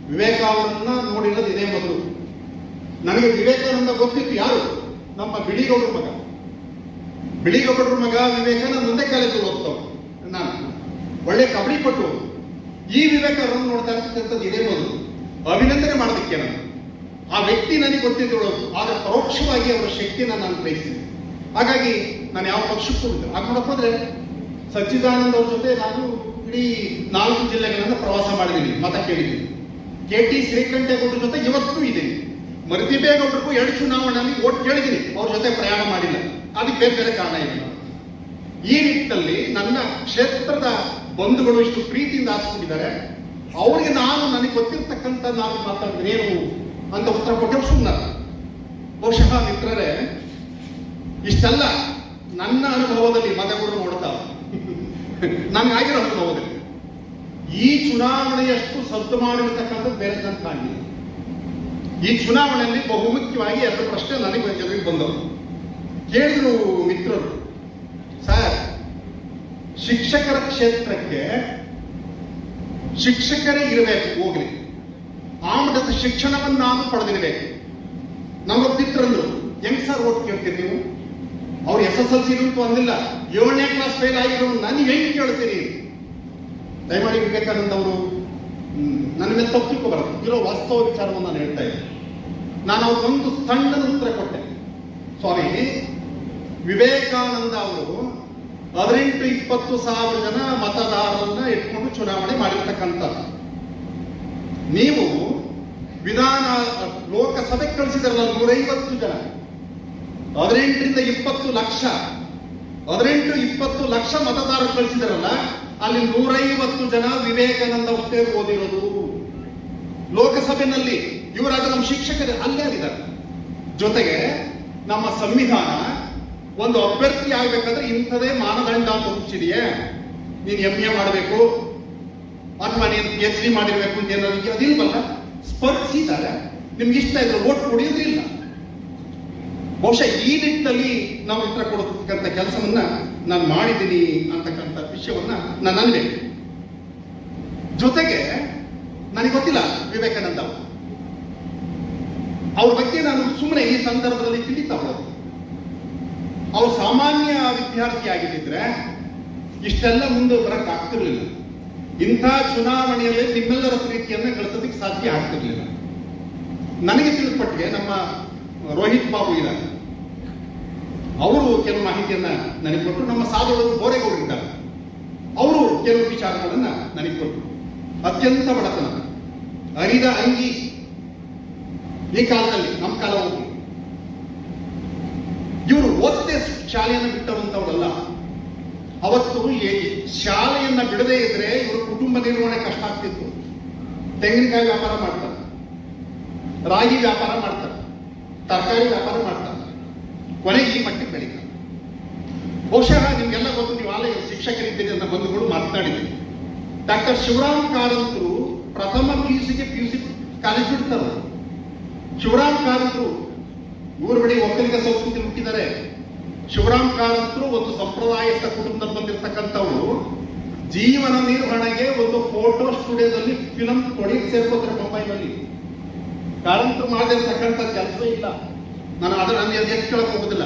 ವಿವೇಕ ಅವರನ್ನ ನೋಡಿರೋದು ಇದೇ ಮೊದಲು. ನನಗೆ ವಿವೇಕಾನಂದ ಗೊತ್ತಿತ್ತು ಯಾರು? ನಮ್ಮ ಬಿಳಿಗೌಡರ ಮಗ. ಬಿಳಿಗೌಡರ ಮಗ ವಿವೇಕಾನಂದ ಒಂದೇ ಕಾಲೇಜಲ್ಲಿ ಓದ್ತಾವ. ನಾನು ಒಳ್ಳೆ ಕಬಡ್ಡಿ ಪಟ್ಟು ಈ ವಿವೇಕಾನಂದ ನೋಡ್ತಾ ಇರ್ತಕ್ಕಂಥದ್ದು ಇದೇ ಮೊದಲು. ಅಭಿನಂದನೆ ಮಾಡೋದಕ್ಕೆ ನಾನು ಆ ವ್ಯಕ್ತಿ ನನಗೆ ಗೊತ್ತಿದ್ದಳು, ಆಗ ಪರೋಕ್ಷವಾಗಿ ಅವರ ಶಕ್ತಿನ ನಾನು ಗ್ರಹಿಸಿದೆ. ಹಾಗಾಗಿ ನಾನು ಯಾವ ಪಕ್ಷಕ್ಕೂ ಹೋಗಿದ್ದೆ. ಆಗ ನೋಡಕ್ ಹೋದ್ರೆ ಸಚ್ಚಿದಾನಂದ ಅವ್ರ ಜೊತೆ ನಾನು ಇಡೀ 4 ಜಿಲ್ಲೆಗಳನ್ನ ಪ್ರವಾಸ ಮಾಡಿದ್ದೀನಿ, ಮತ ಕೇಳಿದ್ದೀನಿ. ಕೆ.ಟಿ. ಶ್ರೀಕಂಠೇಗೌಡರ ಜೊತೆ ಇವತ್ತೂ ಇದ್ದೀನಿ. ಮರತಿಬೇಗೌಡರಿಗೂ 2 ಚುನಾವಣೆಯಲ್ಲಿ ಓಟ್ ಕೇಳಿದ್ದೀನಿ, ಅವ್ರ ಜೊತೆ ಪ್ರಯಾಣ ಮಾಡಿಲ್ಲ. ಅದಕ್ಕೆ ಬೇರೆ ಬೇರೆ ಕಾರಣ ಇಲ್ಲ. ಈ ನಿಟ್ಟಿನಲ್ಲಿ ನನ್ನ ಕ್ಷೇತ್ರದ ಬಂಧುಗಳು ಇಷ್ಟು ಪ್ರೀತಿಯಿಂದ ಆರಿಸ್ಕೊಂಡಿದ್ದಾರೆ. ಅವರಿಗೆ ನನಗೆ ಗೊತ್ತಿರ್ತಕ್ಕಂಥ ನಾನು ಮಾತಾಡಿದ್ರೇನು ಅಂತ ಉತ್ತರ ಕೊಟ್ಟೆ ಸುಮ್ಮನೆ. ಬಹುಶಃ ಮಿತ್ರರೇ, ಇಷ್ಟೆಲ್ಲ ನನ್ನ ಅನುಭವದಲ್ಲಿ ಮತಗಳು ನೋಡ್ತಾ ನನಗಾಗಿರೋ ಅನುಭವದಲ್ಲಿ ಈ ಚುನಾವಣೆಯಷ್ಟು ಸದ್ದು ಮಾಡಿರ್ತಕ್ಕಂಥದ್ದು ಬೇರೆ ನಾನು ಕಾಣಿಲ್ಲ. ಈ ಚುನಾವಣೆಯಲ್ಲಿ ಬಹುಮುಖ್ಯವಾಗಿ 2 ಪ್ರಶ್ನೆ ನನಗೆ ಎದುರಿಗೆ ಬಂದವು. ಕೇಳಿದ್ರು ಮಿತ್ರರು, ಸರ್, ಶಿಕ್ಷಕರ ಕ್ಷೇತ್ರಕ್ಕೆ ಶಿಕ್ಷಕರೇ ಇರಬೇಕು, ಹೋಗ್ಲಿ, ಆ ಮಟ್ಟದ ಶಿಕ್ಷಣವನ್ನು ನಾವು ಪಡೆದಿರಬೇಕು. ನಮ್ಮ ಮಿತ್ರರು ಹೆಂಗ್ ಸರ್ ಓಟ್ ಕೇಳ್ತೀರಿ ನೀವು? ಅವ್ರು SSLC ಅಂತೂ ಅಂದಿಲ್ಲ, 7ನೇ ಕ್ಲಾಸ್ ಫೇಲ್ ಆಗಿರೋ ನಾನು ಹೆಂಗ್ ಕೇಳ್ತೀರಿ? ದಯಮಾಡಿ ವಿವೇಕಾನಂದ ಅವರು ನನ್ನ ಮೇಲೆ ತಪ್ಪು ತಿಳ್ಕೊಬಾರದು, ಇರೋ ವಾಸ್ತವ ವಿಚಾರವನ್ನು ನಾನು ಹೇಳ್ತಾ ಇದ್ದೆ. ನಾನು ಅವ್ರಿಗೊಂದು ಸಣ್ಣ ಉತ್ತರ ಕೊಟ್ಟೆ. ಸ್ವಾಮಿ, ವಿವೇಕಾನಂದ ಅವರು 18-20 ಸಾವಿರ ಜನ ಮತದಾರರನ್ನ ಇಟ್ಕೊಂಡು ಚುನಾವಣೆ ಮಾಡಿರ್ತಕ್ಕಂಥ ನೀವು ಲೋಕಸಭೆಗೆ ಕಳಿಸಿದಾರಲ್ಲ 150 ಜನ, 18ರಿಂದ 20 ಲಕ್ಷ, 18-20 ಲಕ್ಷ ಮತದಾರರು ಕಳಿಸಿದಾರಲ್ಲ, ಅಲ್ಲಿ 150 ಜನ ವಿವೇಕಾನಂದ ಅಷ್ಟೇ ಓದಿರೋದು. ಲೋಕಸಭೆಯಲ್ಲಿ ಇವರಾದ ನಮ್ಮ ಶಿಕ್ಷಕರು ಅಲ್ಲೇ ಆಗಿದ್ದಾರೆ. ಜೊತೆಗೆ ನಮ್ಮ ಸಂವಿಧಾನ ಒಂದು ಅಭ್ಯರ್ಥಿ ಆಗ್ಬೇಕಾದ್ರೆ ಇಂಥದೇ ಮಾನದಂಡ ಅಂತ ರೂಪಿಸಿದೆಯೇ, ನೀನು MA ಮಾಡಬೇಕು ಅಥವಾ ನೀನು PhD ಮಾಡಿರ್ಬೇಕು ಅಂತ ಏನಾದ್ರು ಅದಿಲ್ವಲ್ಲ, ಸ್ಪರ್ಧಿಸಿದ್ದಾರೆ. ನಿಮ್ಗೆ ಇಷ್ಟ ಇದ್ರೆ ಓಟ್ ಕೊಡಿಯೋದಿಲ್ಲ. ಬಹುಶಃ ಈ ನಿಟ್ಟಿನಲ್ಲಿ ನಾವು ಉತ್ತರ ಕೊಡತಕ್ಕಂಥ ಕೆಲಸವನ್ನ ನಾನು ಮಾಡಿದ್ದೀನಿ ಅಂತಕ್ಕಂಥ ವಿಷಯವನ್ನ ನಾನು ಅನ್ಬೇಕು. ಜೊತೆಗೆ ನನಗೆ ಗೊತ್ತಿಲ್ಲ ವಿವೇಕಾನಂದ ಅವ್ರ ಬಗ್ಗೆ ನಾನು ಸುಮ್ಮನೆ ಈ ಸಂದರ್ಭದಲ್ಲಿ ತಿಳಿತಾ ಹೋಗೋದು. ಅವ್ರು ಸಾಮಾನ್ಯ ವಿದ್ಯಾರ್ಥಿ ಆಗಿದ್ದಿದ್ರೆ ಇಷ್ಟೆಲ್ಲ ಮುಂದೆ ಬರಕ್ ಆಗ್ತಿರ್ಲಿಲ್ಲ. ಇಂಥ ಚುನಾವಣೆಯಲ್ಲಿ ನಿಮ್ಮೆಲ್ಲರ ಪ್ರೀತಿಯನ್ನ ಗಳಿಸೋದಕ್ಕೆ ಸಾಧ್ಯ ಆಗ್ತಿರ್ಲಿಲ್ಲ. ನನಗೆ ತಿಳಿದ್ಪಟ್ಟಿಗೆ ನಮ್ಮ ರೋಹಿತ್ ಬಾಬು ಇದ್ದಾರೆ, ಅವರು ಕೆಲವು ಮಾಹಿತಿಯನ್ನ ನನಗೆ ಕೊಟ್ಟರು. ನಮ್ಮ ಸಾಧುಗಳು ಬೋರೇಗೌಡರು ಇದ್ದಾರೆ, ಅವರು ಕೆಲವು ವಿಚಾರಗಳನ್ನ ನನಗೆ ಕೊಟ್ಟರು. ಅತ್ಯಂತ ಬಡತನ, ಹರಿದ ಅಂಗಿ ಈ ಕಾಲದಲ್ಲಿ, ನಮ್ಮ ಕಾಲ ಹೋಗಿ ಇವರು ಓದ್ದೆ ಶಾಲೆಯನ್ನು ಬಿಟ್ಟವಂತವ್ರಲ್ಲ. ಅವತ್ತು ಶಾಲೆಯನ್ನ ಬಿಡದೇ ಇದ್ರೆ ಇವರು ಕುಟುಂಬ ನಿರ್ವಹಣೆ ಕಷ್ಟ ಆಗ್ತಿತ್ತು. ತೆಂಗಿನಕಾಯಿ ವ್ಯಾಪಾರ ಮಾಡ್ತಾರೆ, ರಾಗಿ ವ್ಯಾಪಾರ ಮಾಡ್ತಾರೆ, ತರಕಾರಿ ವ್ಯಾಪಾರ ಮಾಡ್ತಾರೆ, ಕೊನೆಗೆ ಈ ಮಟ್ಟಕ್ಕೆ ಬೆಳೀತಾರೆ. ಬಹುಶಃ ನಿಮ್ಗೆಲ್ಲ ಗೊತ್ತು, ನೀವು ಆಲಯ ಶಿಕ್ಷಕರಿದ್ದೀರಿ ಅಂತ ಬಂಧುಗಳು ಮಾತನಾಡಿದ್ದೀರಿ. ಡಾಕ್ಟರ್ ಶಿವರಾಮ್ ಕಾರಂತರು ಪ್ರಥಮ PUC ಕಾಲೇಜ್ ಬಿಡ್ತಾರೆ. ಶಿವರಾಮ್ ಕಾರಂತರು ಊರು ಬಳಿ ಒಕ್ಕಲಿಗ ಸಂಸ್ಕೃತಿ ಹುಟ್ಟಿದ್ದಾರೆ. ಶಿವರಾಮ್ ಕಾರಂತರು ಒಂದು ಸಂಪ್ರದಾಯಸ್ಥ ಕುಟುಂಬದಲ್ಲಿ ಬಂದಿರತಕ್ಕಂಥವ್ರು. ಜೀವನ ನಿರ್ವಹಣೆಗೆ ಒಂದು ಫೋಟೋ ಸ್ಟುಡಿಯೋದಲ್ಲಿ ಫಿಲಂ ತೊಡಗಿ ಸೇರ್ಕೋತಾರೆ ಮುಂಬೈನಲ್ಲಿ. ಕಾರಂತರು ಮಾಡಿರ್ತಕ್ಕಂಥ ಕೆಲಸವೇ ಇಲ್ಲ. ನಾನು ಅದನ್ನು ಕೇಳಕ್ ಹೋಗುದಿಲ್ಲ.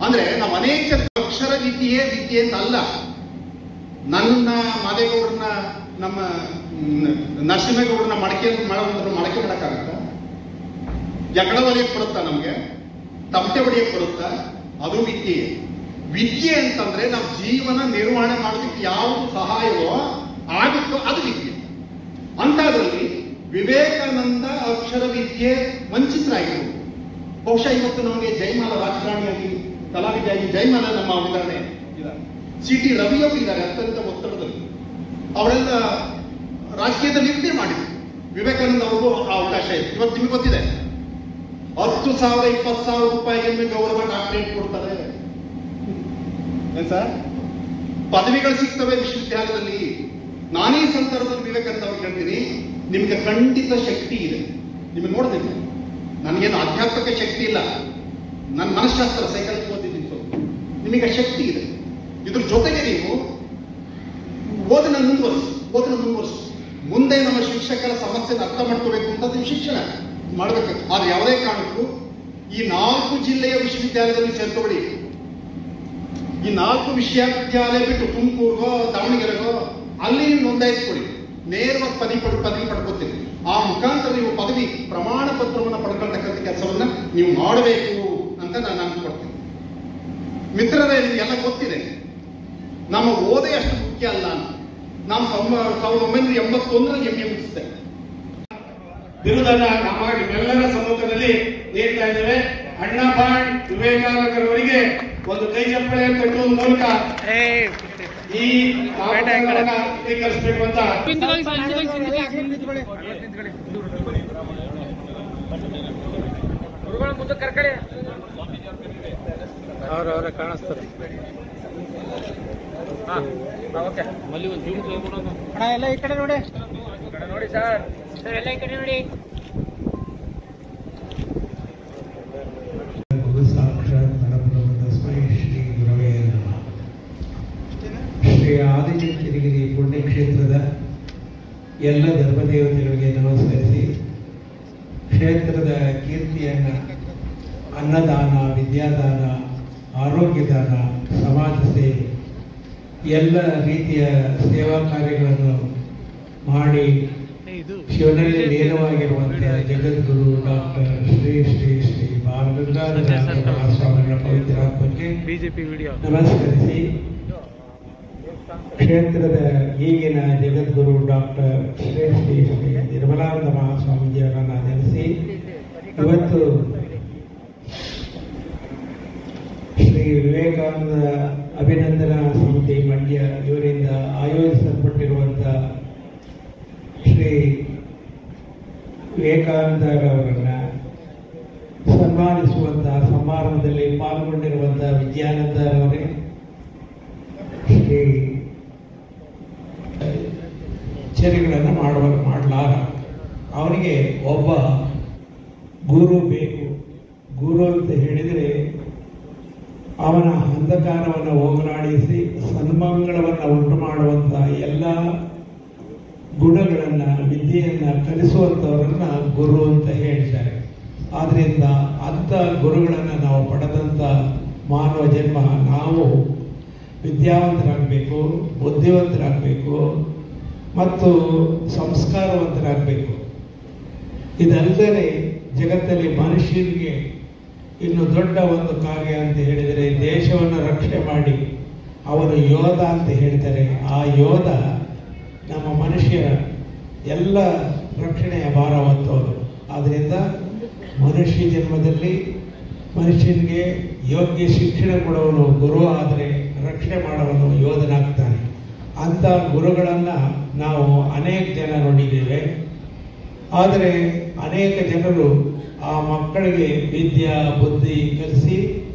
ಅಂದ್ರೆ ನಾವು ಅನೇಕ ಅಕ್ಷರ ವಿದ್ಯೆ ಅಂತ ಅಲ್ಲ. ನನ್ನ ಮಾದೇಗೌಡರನ್ನ, ನಮ್ಮ ನರಸಿಂಹೇಗೌಡರನ್ನ ಮಡಕೆ ಮಾಡಕ್ಕಾಗತ್ತ? ಎಕಡ ಹೊಲಿಯಕ್ಕೆ ಬರುತ್ತಾ? ನಮ್ಗೆ ತಮಟೆ ಹೊಡಿಯಕ್ಕೆ ಬರುತ್ತಾ? ಅದು ವಿದ್ಯೆ. ವಿದ್ಯೆ ಅಂತಂದ್ರೆ ನಾವು ಜೀವನ ನಿರ್ವಹಣೆ ಮಾಡೋದಕ್ಕೆ ಯಾವುದು ಸಹಾಯವೋ ಆಗುತ್ತೋ ಅದು ವಿದ್ಯೆ. ಅಂತದ್ರಲ್ಲಿ ವಿವೇಕಾನಂದ ಅಕ್ಷರ ವಿದ್ಯೆ ವಂಚಿತರಾಗಿರುವುದು. ಬಹುಶಃ ಇವತ್ತು ನಮಗೆ ಜಯಮಾಲ ರಾಜಕಾರಣಿಯಾಗಿ, ಕಲಾವಿದೆಯಾಗಿ ಜಯಮಾಲ ನಮ್ಮ ಉದಾಹರಣೆ ಇದ್ದಾರೆ. CT ರವಿಯವರು ಇದ್ದಾರೆ ಅತ್ಯಂತ ಒತ್ತಡದಲ್ಲಿ. ಅವರೆಲ್ಲ ರಾಜಕೀಯದಲ್ಲಿ ನಿಂದೆ ಮಾಡಿದ್ರು. ವಿವೇಕಾನಂದ ಅವ್ರಿಗೂ ಆ ಅವಕಾಶ ಇದೆ. ಇವತ್ತು ನಿಮ್ಗೆ ಗೊತ್ತಿದೆ, 10,000 20,000 ರೂಪಾಯಿಗೆ ಗೌರವ ಡಾಕ್ಟರೇಟ್ ಕೊಡ್ತಾರೆ. ಏನ್ ಸರ್, ಪದವಿಗಳು ಸಿಗ್ತವೆ ವಿಶ್ವವಿದ್ಯಾಲಯದಲ್ಲಿ. ನಾನೀ ಸಂದರ್ಭದಲ್ಲಿ ವಿವೇಕಾನಂದ ಅವ್ರು ಹೇಳ್ತೀನಿ, ನಿಮ್ಗೆ ಖಂಡಿತ ಶಕ್ತಿ ಇದೆ. ನಿಮಗೆ ನೋಡ್ತೀನಿ, ನನಗೇನು ಆಧ್ಯಾತ್ಮಿಕ ಶಕ್ತಿ ಇಲ್ಲ, ನನ್ನ ಮನಃಶಾಸ್ತ್ರ ಸೈಕಾಲಜಿ ಓದಿದ್ದೀನಿ. ನಿಮಗೆ ಶಕ್ತಿ ಇದೆ. ಇದ್ರ ಜೊತೆಗೆ ನೀವು ಓದನ್ನ ಮುಂದುವರಿಸಿ ಮುಂದೆ ನಮ್ಮ ಶಿಕ್ಷಕರ ಸಮಸ್ಯೆನ ಅರ್ಥ ಮಾಡ್ಕೋಬೇಕು ಅಂತ ನೀವು ಶಿಕ್ಷಣ ಮಾಡಬೇಕು. ಆದ್ರೆ ಯಾವುದೇ ಕಾರಣಕ್ಕೂ ಈ 4 ಜಿಲ್ಲೆಯ ವಿಶ್ವವಿದ್ಯಾಲಯದಲ್ಲಿ ಸೇರ್ಕೊಬೇಡಿ. ಈ 4 ವಿಶ್ವವಿದ್ಯಾಲಯ ಬಿಟ್ಟು ತುಮಕೂರಿಗೋ ದಾವಣಗೆರೆಗೋ ಅಲ್ಲಿ ನೀವು ನೋಂದಾಯಿಸ್ಕೊಡಿ. ನೇರವಾಗಿ ಪದವಿ ಪಡ್ಕೋತೀರಿ. ಆ ಮುಖಾಂತರ ನೀವು ಪದವಿ ಪ್ರಮಾಣ ಪತ್ರವನ್ನು ಪಡ್ಕೊಳ್ತಕ್ಕಂಥ ಕೆಲಸವನ್ನ ನೀವು ಮಾಡಬೇಕು ಅಂತ ನಾನು ಅಂದ್ಕೊಡ್ತೀನಿ. ಮಿತ್ರರೇ, ನಿಮಗೆಲ್ಲ ಗೊತ್ತಿದೆ, ನಮ್ಮ ಓದೇ ಅಷ್ಟು ಮುಖ್ಯ ಅಲ್ಲ. ನಾವು 1981ರಲ್ಲಿ MA ಮುಗಿಸಿದೆ. ಬಿರುದನ್ನ ನಮ್ಮೆಲ್ಲರ ಸಮ್ಮುಖದಲ್ಲಿ ನೀಡ್ತಾ ಇದ್ದೇವೆ. ಅಣ್ಣಾಭಾಣ್ ವಿವೇಕಾನಂದರವರಿಗೆ ಒಂದು ಕೈ ಚಪ್ಪಳೆ ತಟ್ಟುವ ಮೂಲಕ ಈ ಸ್ವೀಕರಿಸಬೇಕು ಅಂತ ಮುಂದೆ ಕರ್ಕಡೆ ಅವ್ರ ಕಾಣಿಸ್ತಾರೆ. ಎಲ್ಲ ಈ ಕಡೆ ನೋಡಿ, ನೋಡಿ ಸರ್, ಎಲ್ಲ ಈ ಕಡೆ ನೋಡಿ. ಸಾಕ್ಷಾತ್ ಪರಬ್ರಹ್ಮ ತಸ್ಮೈ ಶ್ರೀ ಗುರವೇ ನಮಃ. ಶ್ರೀ ಆದಿಚುಂಚನಗಿರಿ ಪುಣ್ಯಕ್ಷೇತ್ರದ ಎಲ್ಲ ಧರ್ಮದೇವತೆಗಳಿಗೆ ನಮಸ್ಕರಿಸಿ, ಕ್ಷೇತ್ರದ ಕೀರ್ತಿಯನ್ನು ಅನ್ನದಾನ, ವಿದ್ಯಾದಾನ, ಆರೋಗ್ಯದಾನ, ಸಮಾಜ ಸೇವೆ ಎಲ್ಲ ರೀತಿಯ ಸೇವಾ ಕಾರ್ಯಗಳನ್ನು ಮಾಡಿ ಶಿವನಲ್ಲಿ ಲೀನವಾಗಿರುವಂತಹ ಜಗದ್ಗುರು ಡಾಕ್ಟರ್ ಶ್ರೀ ಶ್ರೀ ಶ್ರೀ ಬಾಲಗಂಗಾಧರ ಮಹಾಸ್ವಾಮಿಗಳ ಪವಿತ್ರಾತ್ಮಕ್ಕೆ ನಮಸ್ಕರಿಸಿ, ಕ್ಷೇತ್ರದ ಈಗಿನ ಜಗದ್ಗುರು ಡಾಕ್ಟರ್ ಶ್ರೀ ಶ್ರೀ ಶ್ರೀ ನಿರ್ಮಲಾನಂದ ಮಹಾಸ್ವಾಮೀಜಿಯವರನ್ನು ನೆನೆಸಿ, ಇವತ್ತು ಶ್ರೀ ವಿವೇಕಾನಂದ ಅಭಿನಂದನಾ ಸಮಿತಿ ಮಂಡ್ಯ ಇವರಿಂದ ಆಯೋಜಿಸಲ್ಪಟ್ಟಿರುವಂಥ ಶ್ರೀ ವಿವೇಕಾನಂದರವರನ್ನು ಸನ್ಮಾನಿಸುವಂತಹ ಸಮಾರಂಭದಲ್ಲಿ ಪಾಲ್ಗೊಂಡಿರುವಂತಹ ವಿದ್ಯಾನಂದರವರೇ, ಶ್ರೀ ಚರಿಗಳನ್ನು ಮಾಡಲಾರ, ಅವನಿಗೆ ಒಬ್ಬ ಗುರು ಬೇಕು. ಗುರು ಅಂತ ಹೇಳಿದರೆ ಅವನ ಅಂಧಕಾರವನ್ನು ಹೋಗಲಾಡಿಸಿ ಸನ್ಮಂಗಳವನ್ನು ಉಂಟು ಮಾಡುವಂಥ ಎಲ್ಲ ಗುಣಗಳನ್ನು, ವಿದ್ಯೆಯನ್ನು ಕಲಿಸುವಂಥವರನ್ನು ಗುರು ಅಂತ ಹೇಳ್ತಾರೆ. ಆದ್ದರಿಂದ ಅಂಥ ಗುರುಗಳನ್ನು ನಾವು ಪಡೆದಂಥ ಮಾನವ ಜನ್ಮ ನಾವು ವಿದ್ಯಾವಂತರಾಗಬೇಕು, ಬುದ್ಧಿವಂತರಾಗಬೇಕು ಮತ್ತು ಸಂಸ್ಕಾರವಂತರಾಗಬೇಕು. ಇದಲ್ಲದೆ ಜಗತ್ತಲ್ಲಿ ಮನುಷ್ಯರಿಗೆ ಇನ್ನು ದೊಡ್ಡ ಒಂದು ಕಾರ್ಯ ಅಂತ ಹೇಳಿದರೆ ದೇಶವನ್ನು ರಕ್ಷಣೆ ಮಾಡಿ ಅವನು ಯೋಧ ಅಂತ ಹೇಳ್ತಾರೆ. ಆ ಯೋಧ ನಮ್ಮ ಮನುಷ್ಯರ ಎಲ್ಲ ರಕ್ಷಣೆಯ ಭಾರ ಹೊತ್ತವರು. ಆದ್ದರಿಂದ ಮನುಷ್ಯ ಜನ್ಮದಲ್ಲಿ ಮನುಷ್ಯನಿಗೆ ಯೋಗ್ಯ ಶಿಕ್ಷಣ ಕೊಡುವನು ಗುರು, ಆದರೆ ರಕ್ಷಣೆ ಮಾಡುವನು ಯೋಧನಾಗ್ತಾನೆ. ಅಂಥ ಗುರುಗಳನ್ನು ನಾವು ಅನೇಕ ಜನ ನೋಡಿದ್ದೇವೆ. ಆದರೆ ಅನೇಕ ಜನರು ಆ ಮಕ್ಕಳಿಗೆ ವಿದ್ಯಾ ಬುದ್ಧಿ ಕಲಿಸಿ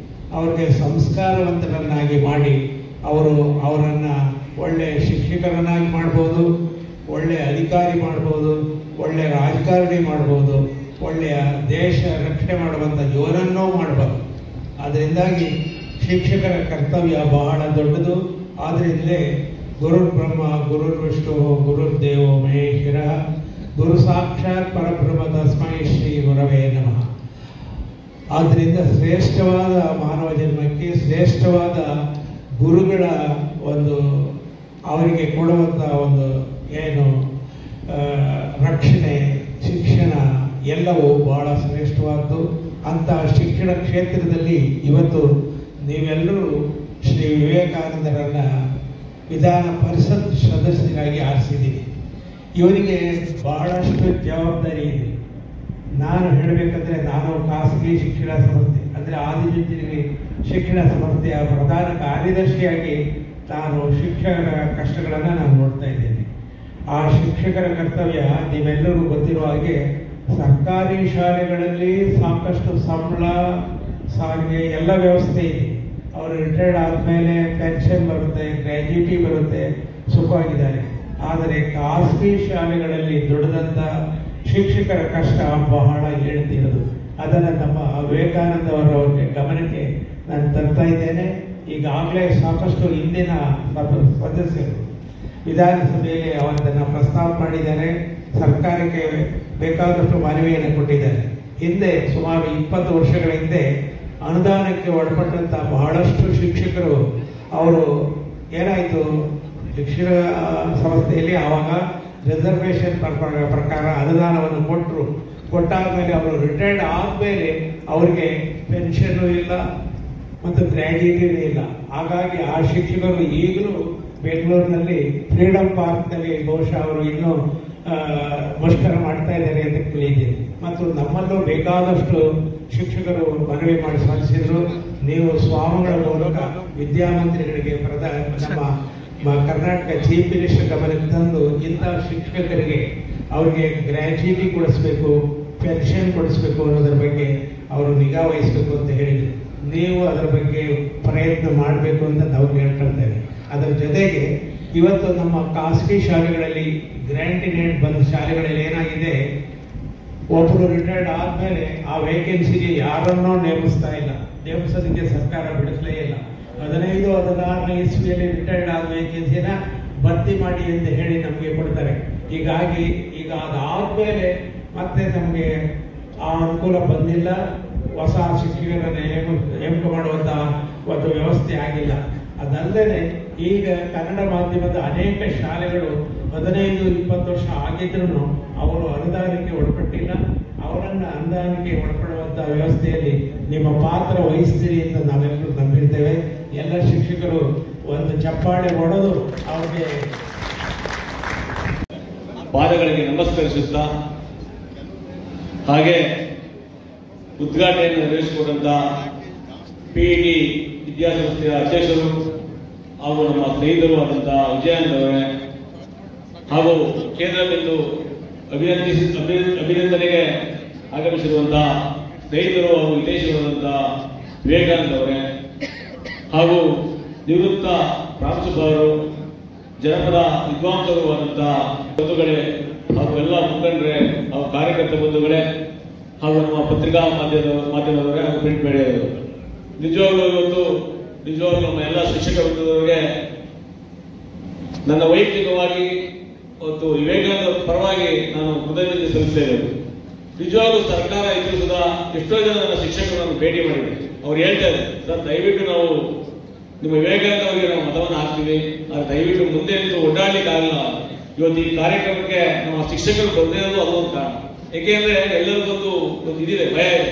ಅವ್ರಿಗೆ ಸಂಸ್ಕಾರವಂತರನ್ನಾಗಿ ಮಾಡಿ ಅವರನ್ನು ಒಳ್ಳೆಯ ಶಿಕ್ಷಕರನ್ನಾಗಿ ಮಾಡ್ಬೋದು, ಒಳ್ಳೆಯ ಅಧಿಕಾರಿ ಮಾಡ್ಬೋದು, ಒಳ್ಳೆಯ ರಾಜಕಾರಣಿ ಮಾಡ್ಬೋದು, ಒಳ್ಳೆಯ ದೇಶ ರಕ್ಷಣೆ ಮಾಡುವಂಥ ಯೋಧನನ್ನೂ ಮಾಡಬಾರ್ದು. ಅದರಿಂದಾಗಿ ಶಿಕ್ಷಕರ ಕರ್ತವ್ಯ ಬಹಳ ದೊಡ್ಡದು. ಆದ್ದರಿಂದಲೇ ಗುರುರ್ ಬ್ರಹ್ಮ ಗುರುರ್ ವಿಷ್ಣು ಗುರುರ್ದೇವೋ ಮಹೇಶ್ವರಃ, ಗುರು ಸಾಕ್ಷಾತ್ ಪರಬ್ರಹ್ಮ ತಸ್ಮೈ ಶ್ರೀ ಗುರವೇ ನಮಃ. ಆದ್ದರಿಂದ ಶ್ರೇಷ್ಠವಾದ ಮಾನವ ಜನ್ಮಕ್ಕೆ ಶ್ರೇಷ್ಠವಾದ ಗುರುಗಳ ಒಂದು ಅವರಿಗೆ ಕೊಡುವಂಥ ಒಂದು ಏನು ರಕ್ಷಣೆ, ಶಿಕ್ಷಣ ಎಲ್ಲವೂ ಬಹಳ ಶ್ರೇಷ್ಠವಾದ್ದು. ಅಂತಹ ಶಿಕ್ಷಣ ಕ್ಷೇತ್ರದಲ್ಲಿ ಇವತ್ತು ನೀವೆಲ್ಲರೂ ಶ್ರೀ ವಿವೇಕಾನಂದರನ್ನ ವಿಧಾನ ಪರಿಷತ್ ಸದಸ್ಯರಾಗಿ ಆರಿಸಿದ್ದೀರಿ. ಇವರಿಗೆ ಬಹಳಷ್ಟು ಜವಾಬ್ದಾರಿ ಇದೆ. ನಾನು ಹೇಳಬೇಕಂದ್ರೆ, ನಾನು ಖಾಸಗಿ ಶಿಕ್ಷಣ ಸಂಸ್ಥೆ ಅಂದರೆ ಆದಿಚುಂಚನಗಿರಿ ಶಿಕ್ಷಣ ಸಂಸ್ಥೆಯ ಪ್ರಧಾನ ಕಾರ್ಯದರ್ಶಿಯಾಗಿ ನಾನು ಶಿಕ್ಷಕರ ಕಷ್ಟಗಳನ್ನು ನಾನು ನೋಡ್ತಾ ಇದ್ದೇನೆ. ಆ ಶಿಕ್ಷಕರ ಕರ್ತವ್ಯ ನೀವೆಲ್ಲರೂ ಗೊತ್ತಿರುವ ಹಾಗೆ ಸರ್ಕಾರಿ ಶಾಲೆಗಳಲ್ಲಿ ಸಾಕಷ್ಟು ಸಂಬಳ, ಸಾರಿಗೆ ಎಲ್ಲ ವ್ಯವಸ್ಥೆ ಇದೆ. ಅವರು ರಿಟೈರ್ಡ್ ಆದಮೇಲೆ ಪೆನ್ಷನ್ ಬರುತ್ತೆ, ಗ್ರ್ಯಾಜ್ಯುಟಿ ಬರುತ್ತೆ, ಸುಖವಾಗಿದ್ದಾರೆ. ಆದರೆ ಖಾಸಗಿ ಶಾಲೆಗಳಲ್ಲಿ ದುಡಿದಂಥ ಶಿಕ್ಷಕರ ಕಷ್ಟ ಬಹಳ ಹೇಳ್ತಿರೋದು. ಅದನ್ನು ನಮ್ಮ ವಿವೇಕಾನಂದವರವ್ರಿಗೆ ಗಮನಕ್ಕೆ ನಾನು ತರ್ತಾ ಇದ್ದೇನೆ. ಈಗಾಗಲೇ ಸಾಕಷ್ಟು ಹಿಂದಿನ ಸದಸ್ಯರು ವಿಧಾನಸಭೆಯಲ್ಲಿ ಅವರನ್ನು ಪ್ರಸ್ತಾವ ಮಾಡಿದ್ದಾರೆ. ಸರ್ಕಾರಕ್ಕೆ ಬೇಕಾದಷ್ಟು ಮನವಿಯನ್ನು ಕೊಟ್ಟಿದ್ದಾರೆ. ಹಿಂದೆ ಸುಮಾರು 20 ವರ್ಷಗಳ ಹಿಂದೆ ಅನುದಾನಕ್ಕೆ ಒಳಪಟ್ಟಂಥ ಬಹಳಷ್ಟು ಶಿಕ್ಷಕರು ಅವರು ಏನಾಯಿತು, ಶಿಕ್ಷಣ ಸಂಸ್ಥೆಯಲ್ಲಿ ಆವಾಗ ರಿಸರ್ವೇಷನ್ ಪ್ರಕಾರ ಅನುದಾನವನ್ನು ಕೊಟ್ಟಾದ ಮೇಲೆ ಅವರು ರಿಟೈರ್ಡ್ ಆದಮೇಲೆ ಅವರಿಗೆ ಪೆನ್ಷನ್ನು ಇಲ್ಲ ಮತ್ತು ಗ್ರ್ಯಾಜ್ಯುಟಿನೂ ಇಲ್ಲ. ಹಾಗಾಗಿ ಆ ಶಿಕ್ಷಕರು ಈಗಲೂ ಬೆಂಗಳೂರಿನಲ್ಲಿ ಫ್ರೀಡಮ್ ಪಾರ್ಕ್ನಲ್ಲಿ ಬಹುಶಃ ಅವರು ಇನ್ನೂ ಮುಷ್ಕರ ಮಾಡ್ತಾ ಇದ್ದಾರೆ ಅಂತ ಕೇಳಿದ್ದೀನಿ. ಮತ್ತು ನಮ್ಮಲ್ಲೂ ಬೇಕಾದಷ್ಟು ಶಿಕ್ಷಕರು ಮನವಿ ಮಾಡಿ ಸಲ್ಲಿಸಿದ್ರು. ನೀವು ಸ್ವಾಮಿಗಳ ಮೂಲಕ ವಿದ್ಯಾಮಂತ್ರಿಗಳಿಗೆ ನಮ್ಮ ಕರ್ನಾಟಕ ಚೀಫ್ ಮಿನಿಸ್ಟರ್ ಗಮನಕ್ಕೆ ತಂದು ಇಂಥ ಶಿಕ್ಷಕರಿಗೆ ಅವರಿಗೆ ಗ್ರ್ಯಾಜ್ಯುಟಿ ಕೊಡಿಸ್ಬೇಕು, ಪೆನ್ಷನ್ ಕೊಡಿಸ್ಬೇಕು ಅನ್ನೋದ್ರ ಬಗ್ಗೆ ಅವರು ನಿಗಾ ವಹಿಸಬೇಕು ಅಂತ ಹೇಳಿದರು. ನೀವು ಅದರ ಬಗ್ಗೆ ಪ್ರಯತ್ನ ಮಾಡಬೇಕು ಅಂತ ನಾವು ಕೇಳ್ಕೊಳ್ತೇವೆ. ಅದರ ಜೊತೆಗೆ ಇವತ್ತು ನಮ್ಮ ಖಾಸಗಿ ಶಾಲೆಗಳಲ್ಲಿ ಗ್ರ್ಯಾಂಟ್ ಇನ್ ಹ್ಯಾಂಡ್ ಬಂದ ಶಾಲೆಗಳಲ್ಲಿ ಏನಾಗಿದೆ, ಒಬ್ಬರು ರಿಟೈರ್ಡ್ ಆದ್ಮೇಲೆ ಆ ವೇಕೆನ್ಸಿಗೆ ಯಾರನ್ನೋ ನೇಮಿಸ್ತಾ ಇಲ್ಲ, ನೇಮಿಸೋದಕ್ಕೆ ಸರ್ಕಾರ ಬಿಡಿಸಲೇ ಇಲ್ಲ. 15-16 ಇಸ್ವಿಯಲ್ಲಿ ರಿಟೈರ್ಡ್ ಆದ ವೇಕೆನ್ಸಿನ ಭರ್ತಿ ಮಾಡಿ ಅಂತ ಹೇಳಿ ನಮಗೆ ಕೊಡ್ತಾರೆ. ಹೀಗಾಗಿ ಈಗ ಅದಾದ್ಮೇಲೆ ಮತ್ತೆ ನಮಗೆ ಆ ಅನುಕೂಲ ಬಂದಿಲ್ಲ, ಹೊಸ ಶಿಕ್ಷಕರನ್ನ ನೇಮಕ ಮಾಡುವಂತ ಒಂದು ವ್ಯವಸ್ಥೆ ಆಗಿಲ್ಲ. ಅದಲ್ಲದೆ ಈಗ ಕನ್ನಡ ಮಾಧ್ಯಮದ ಅನೇಕ ಶಾಲೆಗಳು 15-20 ವರ್ಷ ಆಗಿದ್ರು ಅವರು ಅನುದಾನಕ್ಕೆ ಒಳಪಟ್ಟಿಲ್ಲ. ಅವರನ್ನ ಅನುದಾನಕ್ಕೆ ಒಳಪಡುವಂತ ವ್ಯವಸ್ಥೆಯಲ್ಲಿ ನಿಮ್ಮ ಪಾತ್ರ ವಹಿಸ್ತೀರಿ ಅಂತ ನಾವೆಲ್ಲರೂ ನಂಬಿರ್ತೇವೆ. ಎಲ್ಲ ಶಿಕ್ಷಕರು ಒಂದು ಚಪ್ಪಾಳೆ ಹೊಡೆದು ಅವ್ರಿಗೆ ಪಾದಗಳಿಗೆ ನಮಸ್ಕರಿಸುತ್ತಾ, ಹಾಗೆ ಉದ್ಘಾಟನೆಯನ್ನು ನೆರವೇರಿಸಿಕೊಂಡಂತ PET ವಿದ್ಯಾಸಂಸ್ಥೆಯ ಅಧ್ಯಕ್ಷರು ಹಾಗೂ ನಮ್ಮ ಸ್ನೇಹಿತರು ಆದಂತಹ ವಿಜಯಂತ್ ಅವರೇ, ಹಾಗೂ ಕೇಂದ್ರ ಬಿಂದು ಅಭಿನಂದನೆಗೆ ಆಗಮಿಸಿರುವಂತಹ ಸ್ನೇಹಿತರು ಹಾಗೂ ಹಿತೈಷಿಗಳಾದಂತಹ ವಿವೇಕಾನಂದ ಅವರೇ, ಹಾಗೂ ನಿವೃತ್ತ ಪ್ರಾಂಶುಪಾಲರು, ಜನಪದ ವಿದ್ವಾಂಸರು ಆದಂತಹ ಬಂಧುಗಳೇ, ಹಾಗೂ ಎಲ್ಲ ಮುಖಂಡರೇ ಹಾಗೂ ಕಾರ್ಯಕರ್ತ ಬಂಧುಗಳೇ, ಹಾಗೂ ನಮ್ಮ ಪತ್ರಿಕಾ ಮಾಧ್ಯಮದವರೇ ಹಾಗೂ ಪ್ರಿಂಟ್ ಮೀಡಿಯಾದವರು, ನಿಜವಾಗ್ಲೂ ಇವತ್ತು ನಿಜವಾಗ್ಲೂ ನಮ್ಮ ಎಲ್ಲ ಶಿಕ್ಷಕ ವೃಂದದವರಿಗೆ ನನ್ನ ವೈಯಕ್ತಿಕವಾಗಿ ಇವತ್ತು ವಿವೇಕಾನಂದ ಪರವಾಗಿ ನಾನು ಕೃತಜ್ಞತೆ ಸಲ್ಲಿಸ್ತೇನೆ. ನಿಜವಾಗ್ಲೂ ಸರ್ಕಾರ ಇದ್ದ ಎಷ್ಟೋ ಜನ ನನ್ನ ಶಿಕ್ಷಕರನ್ನು ಭೇಟಿ ಮಾಡಿದೆ. ಅವ್ರು ಹೇಳ್ತಾ ಇದ್ದಾರೆ, ಸರ್ ದಯವಿಟ್ಟು ನಾವು ನಿಮ್ಮ ವಿವೇಕಾನಂದ ಅವರಿಗೆ ನಾವು ಮತವನ್ನು ಹಾಕ್ತೀವಿ, ಆದ್ರೆ ದಯವಿಟ್ಟು ಮುಂದೆ ನಿಂತು ಒಡ್ಡಾಡ್ಲಿಕ್ಕೆ ಆಗಲ್ಲ. ಇವತ್ತು ಈ ಕಾರ್ಯಕ್ರಮಕ್ಕೆ ನಮ್ಮ ಶಿಕ್ಷಕರು ಬಂದೇ ಇರೋದು ಅದೊಂದು ಕಾರಣ. ಏಕೆಂದ್ರೆ ಎಲ್ಲರಿಗೊಂದು ಇದಿದೆ, ಭಯ ಇದೆ.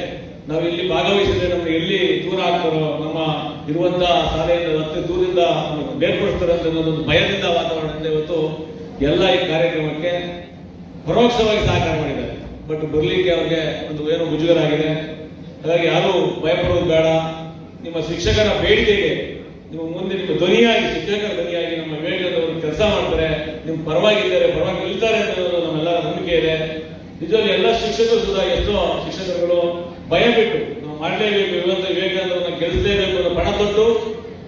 ನಾವು ಇಲ್ಲಿ ಭಾಗವಹಿಸಿದ್ರೆ ನಮ್ಗೆ ಎಲ್ಲಿ ದೂರ ಆಗ್ತಾರೋ, ನಮ್ಮ ಇರುವಂತಹ ಶಾಲೆಯಿಂದ ಮತ್ತೆ ದೂರದಿಂದ ಬೇರ್ಪಡಿಸ್ತಾರೆ ಅಂತ ಒಂದು ಭಯದಿಂದ ವಾತಾವರಣದಿಂದ ಇವತ್ತು ಎಲ್ಲ ಈ ಕಾರ್ಯಕ್ರಮಕ್ಕೆ ಪರೋಕ್ಷವಾಗಿ ಸಹಕಾರ ಮಾಡಿದ್ದಾರೆ. ಬಟ್ ಬರ್ಲಿಕ್ಕೆ ಅವ್ರಿಗೆ ಒಂದು ಏನೋ ಮುಜುಗರ ಆಗಿದೆ. ಹಾಗಾಗಿ ಯಾರು ಭಯಪಡೋದು ಬೇಡ. ನಿಮ್ಮ ಶಿಕ್ಷಕರ ಬೇಡಿಕೆಗೆ ನಿಮ್ಮ ಮುಂದೆ ನಿಮ್ಮ ಧ್ವನಿಯಾಗಿ, ಶಿಕ್ಷಕರ ಧ್ವನಿಯಾಗಿ ನಮ್ಮ ವಿವೇಕಾನಂದವರು ಕೆಲಸ ಮಾಡ್ತಾರೆ, ನಿಮ್ಮ ಪರವಾಗಿದ್ದಾರೆ, ಪರವಾಗಿ ನಿಲ್ತಾರೆ ಅನ್ನೋದು ನಮ್ಮೆಲ್ಲರ ನಂಬಿಕೆ ಇದೆ. ನಿಜವಾಗಿ ಎಲ್ಲ ಶಿಕ್ಷಕರು ಸುಧಾ ಎಷ್ಟೋ ಶಿಕ್ಷಕರುಗಳು ಭಯ ಬಿಟ್ಟು ನಾವು ಮಾಡಲೇಬೇಕು, ಇವತ್ತು ವಿವೇಕಾನಂದರನ್ನ ಗೆಲ್ಲಿಸಲೇಬೇಕು ಅನ್ನೋ ಪಣ ತೊಟ್ಟು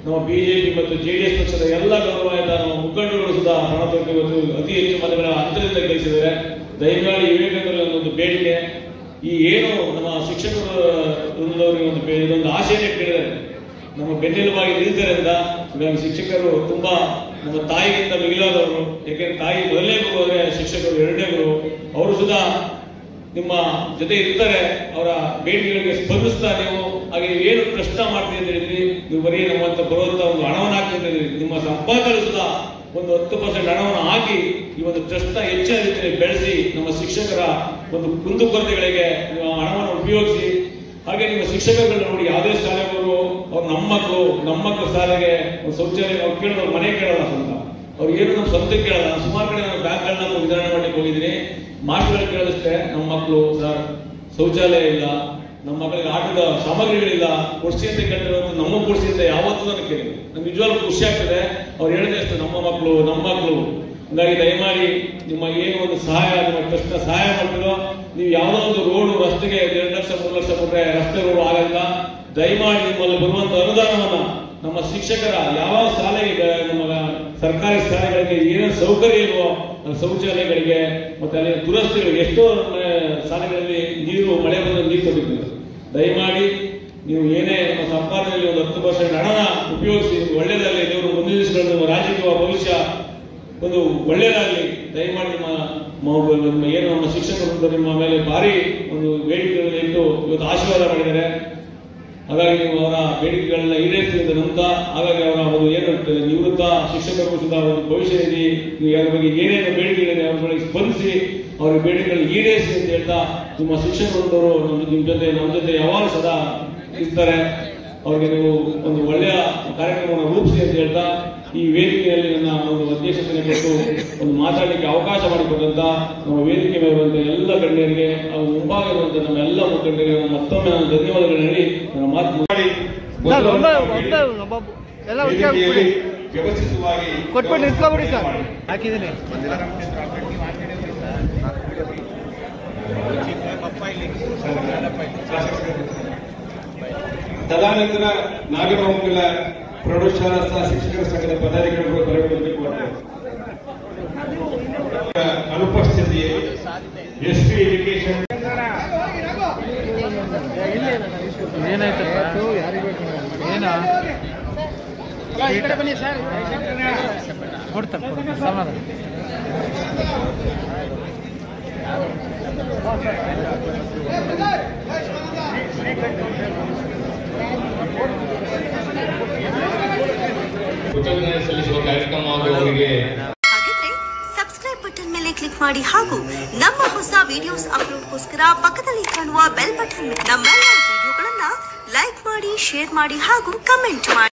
ನಮ್ಮ BJP ಮತ್ತು JDS ಪಕ್ಷದ ಎಲ್ಲ ಗೌರವಾನ್ವಿತ ನಮ್ಮ ಮುಖಂಡರುಗಳು ಸುಧಾ ಪಣ ತೊಟ್ಟು ಇವತ್ತು ಅತಿ ಹೆಚ್ಚು ಮತಗಳ ಅಂತರದಿಂದ ಗೆಲ್ಲಿಸಿದ್ದಾರೆ. ದಯಮಾಡಿ ವಿವೇಕಾನಂದರ ಒಂದು ಬೇಡಿಕೆ, ಈ ಏನು ನಮ್ಮ ಶಿಕ್ಷಕರು ಇದೊಂದು ಆಶೆಯನ್ನು ಇಟ್ಟಿದ್ದಾರೆ, ನಮ್ಮ ಬೆನ್ನೆಲುಬಾಗಿ ನಿಲ್ತರಿಂದ ಇವಾಗ ಶಿಕ್ಷಕರು ತುಂಬಾ ನಮ್ಮ ತಾಯಿಗಿಂತ ಮಿಗಿಲಾದವರು. ಯಾಕೆಂದ್ರೆ ತಾಯಿ ಮೊದಲನೇ ಗುರು ಅವರೇ, ಶಿಕ್ಷಕರು ಎರಡನೇ ಗುರು. ಅವರು ಸುಧಾ ನಿಮ್ಮ ಜೊತೆ ಇರ್ತಾರೆ, ಅವರ ಬೇಡಿಕೆಗಳಿಗೆ ಸ್ಪಂದಿಸ್ತಾ ನೀವು. ಹಾಗೆ ನೀವೇನು ಪ್ರಶ್ನೆ ಮಾಡ್ತೀವಿ ಅಂತ ಹೇಳಿದ್ರಿ, ನೀವು ಬರೀ ನಮ್ಮಂತ ಬರುವಂತ ಒಂದು ಹಣವನ್ನು ಹಾಕ್ತಾ ಇದ್ರಿ. ನಿಮ್ಮ ಸಂಪಾದನೆ ಸುಧಾ ಒಂದು 10% ಹಣವನ್ನು ಹಾಕಿ ಈ ಒಂದು ಟ್ರಸ್ಟ್ ನ ಹೆಚ್ಚಿನ ರೀತಿಯಲ್ಲಿ ಬೆಳೆಸಿ ನಮ್ಮ ಶಿಕ್ಷಕರ ಒಂದು ಕುಂದುಕೊರತೆಗಳಿಗೆ ನೀವು ಹಣವನ್ನು ಉಪಯೋಗಿಸಿ. ಹಾಗೆ ನಿಮ್ಮ ಶಿಕ್ಷಕರುಗಳನ್ನ ನೋಡಿ, ಯಾವುದೇ ಶಾಲೆಗಳು ಅವ್ರು ನಮ್ಮ ಮಕ್ಕಳು ಶಾಲೆಗೆ ಒಂದು ಶೌಚಾಲಯ ಅವ್ರು ಕೇಳೋದು, ಮನೆ ಕೇಳಲ್ಲ ಸ್ವಂತ, ಅವ್ರು ಏನು ನಮ್ಮ ಸ್ವಂತ ಕೇಳಲ್ಲ. ಸುಮಾರು ಕಡೆ ನಾನು ಬ್ಯಾಂಕ್ಗಳನ್ನ ವಿತರಣೆ ಮಾಡಲಿಕ್ಕೆ ಹೋಗಿದ್ದೀನಿ, ಮಾಸ್ಟರ್ಗಳು ಕೇಳಿದಷ್ಟೇ ನಮ್ಮ ಮಕ್ಕಳು ಸರ್ ಶೌಚಾಲಯ ಇಲ್ಲ, ನಮ್ಮ ಮಕ್ಕಳಿಗೆ ಆಟದ ಸಾಮಗ್ರಿಗಳಿಲ್ಲ, ಕೊಡ್ಸಿ ಅಂತ ಕೇಳಿರೋದು ನಮ್ಮ ಕೊಡ್ಸಿ ಅಂತ ಯಾವತ್ತೂ ನನಗೆ ಕೇಳಿದ್ರು. ನಮ್ಗೆ ನಿಜವಾಗ್ಲೂ ಖುಷಿ ಆಗ್ತದೆ ಅವ್ರು ಹೇಳಿದಷ್ಟು ನಮ್ಮ ಮಕ್ಕಳು. ಹೀಗಾಗಿ ದಯಮಾಡಿ ನಿಮ್ಮ ಏನು ಒಂದು ಸಹಾಯ, ನಿಮ್ಮ ಟ್ರಸ್ಟ್ ಸಹಾಯ ಮಾಡ್ತಿರೋ, ನೀವು ಯಾವುದೋ ಒಂದು ರೋಡ್ ರಸ್ತೆಗೆ 2 ಲಕ್ಷ 3 ಲಕ್ಷ ಕೊಟ್ಟರೆ ರಸ್ತೆ ರೋಡ್ ಆಗಲ್ಲ. ದಯಮಾಡಿ ನಿಮ್ಮಲ್ಲಿ ಬರುವಂತ ಅನುದಾನವನ್ನ ನಮ್ಮ ಶಿಕ್ಷಕರ ಯಾವ ಶಾಲೆಗೆ, ನಮ್ಮ ಸರ್ಕಾರಿ ಶಾಲೆಗಳಿಗೆ ಏನೇನು ಸೌಕರ್ಯ ಇಲ್ವೋ ಶೌಚಾಲಯಗಳಿಗೆ ಮತ್ತೆ ಅಲ್ಲಿ ದುರಸ್ತಿಗಳಿಗೆ, ಎಷ್ಟೋ ಶಾಲೆಗಳಲ್ಲಿ ನೀರು ಮಳೆ ಬಂದ ನೀರು ಕೊಟ್ಟಿದ್ದಾರೆ. ದಯಮಾಡಿ ನೀವು ಏನೇ ನಮ್ಮ ಸಂಪಾದನೆಯಲ್ಲಿ ಒಂದು 10% ಹಣನ ಉಪಯೋಗಿಸಿ ಒಳ್ಳೆಯದಾಗಲಿ. ದೇವರು ಮುಂದಿನ ದಿವಸಗಳಲ್ಲಿ ನಿಮ್ಮ ರಾಜಕೀಯ ಭವಿಷ್ಯ ಒಂದು ಒಳ್ಳೆಯದಾಗಲಿ. ದಯಮಾಡಿ ನಿಮ್ಮ ಏನು ನಮ್ಮ ಶಿಕ್ಷಕರು ನಿಮ್ಮ ಮೇಲೆ ಭಾರಿ ಒಂದು ಬೇಡಿಕೆಗಳನ್ನು ಇಟ್ಟು ಇವತ್ತು ಆಶೀರ್ವಾದ ಮಾಡಿದ್ದಾರೆ. ಹಾಗಾಗಿ ನೀವು ಅವರ ಬೇಡಿಕೆಗಳನ್ನ ಈಡೇರಿಸಿ ಅಂತ ನಂಬ್ತಾ, ಹಾಗಾಗಿ ಅವರ ಒಂದು ಏನು ನಿವೃತ್ತ ಶಿಕ್ಷಕರು ಸುಧಾ ಒಂದು ಭವಿಷ್ಯ ನಿಧಿ, ನೀವು ಅದರ ಬಗ್ಗೆ ಏನೇನು ಬೇಡಿಕೆಗಳಿದೆ ಅವ್ರ ಬಗ್ಗೆ ಸ್ಪಂದಿಸಿ ಅವರ ಬೇಡಿಕೆಗಳನ್ನ ಈಡೇರಿಸಿ ಅಂತ ಹೇಳ್ತಾ, ನಿಮ್ಮ ಶಿಕ್ಷಕರು ನಮ್ಮ ಜೊತೆ ಯಾವಾಗ ಸದಾ ಇರ್ತಾರೆ. ಅವ್ರಿಗೆ ನೀವು ಒಂದು ಒಳ್ಳೆಯ ಕಾರ್ಯಕ್ರಮವನ್ನು ರೂಪಿಸಿ ಅಂತ ಹೇಳ್ತಾ, ಈ ವೇದಿಕೆಯಲ್ಲಿ ನನ್ನ ಒಂದು ಅಧ್ಯಕ್ಷತೆಯನ್ನು ಕೊಟ್ಟು ಒಂದು ಮಾತಾಡಲಿಕ್ಕೆ ಅವಕಾಶ ಮಾಡಿಕೊಟ್ಟಂತ ನಮ್ಮ ವೇದಿಕೆ ಮೇಲಿರುವಂತ ಎಲ್ಲ ಗಣ್ಯರಿಗೆ ಹಾಗೂ ಮುಂಭಾಗ ಇರುವಂತ ನಮ್ಮ ಎಲ್ಲ ಮುಖಂಡರಿಗೆ ಮತ್ತೊಮ್ಮೆ ನಾನು ಧನ್ಯವಾದಗಳು ಹೇಳಿ ನನ್ನ ಮಾತು ವ್ಯವಸ್ಥಿತವಾಗಿ ಕೊಟ್ಬಿಟ್ಟು ನಿಂತ್ಕೊಬಿಡಿ ಸರ್, ಹಾಕಿದ್ದೀನಿ. ತದನಂತರ ನಾಗರಹೊಮ್ಮಲ ಪ್ರೌಢಶಾಲಾ ಸಹ ಶಿಕ್ಷಕರ ಸಂಘದ ಪದಾಧಿಕಾರಿಗಳು ಬರಬೇಕು. ಅನುಪಸ್ಥಿತಿ ಎಸ್ಟಿ ಎಜುಕೇಶನ್ ಬನ್ನಿ ಸರ್ ಕೊಡ್ತಾರೆ ಸಮಾಧಾನ. ಕೃತಜ್ಞತೆ ಸಲ್ಲಿಸುವ ಕಾರ್ಯಕ್ರಮವಾಗಿ ಸಬ್ಸ್ಕ್ರೈಬ್ ಬಟನ್ ಮೇಲೆ ಕ್ಲಿಕ್ ಮಾಡಿ ಹಾಗೂ ನಮ್ಮ ಹೊಸ ವಿಡಿಯೋಸ್ ಅಪ್ಲೋಡ್ಗೋಸ್ಕರ ಪಕ್ಕದಲ್ಲಿ ಕಾಣುವ ಬೆಲ್ ಬಟನ್ ನಮ್ಮೆಲ್ಲ ವಿಡಿಯೋಗಳನ್ನ ಲೈಕ್ ಮಾಡಿ, ಶೇರ್ ಮಾಡಿ ಹಾಗೂ ಕಮೆಂಟ್ ಮಾಡಿ.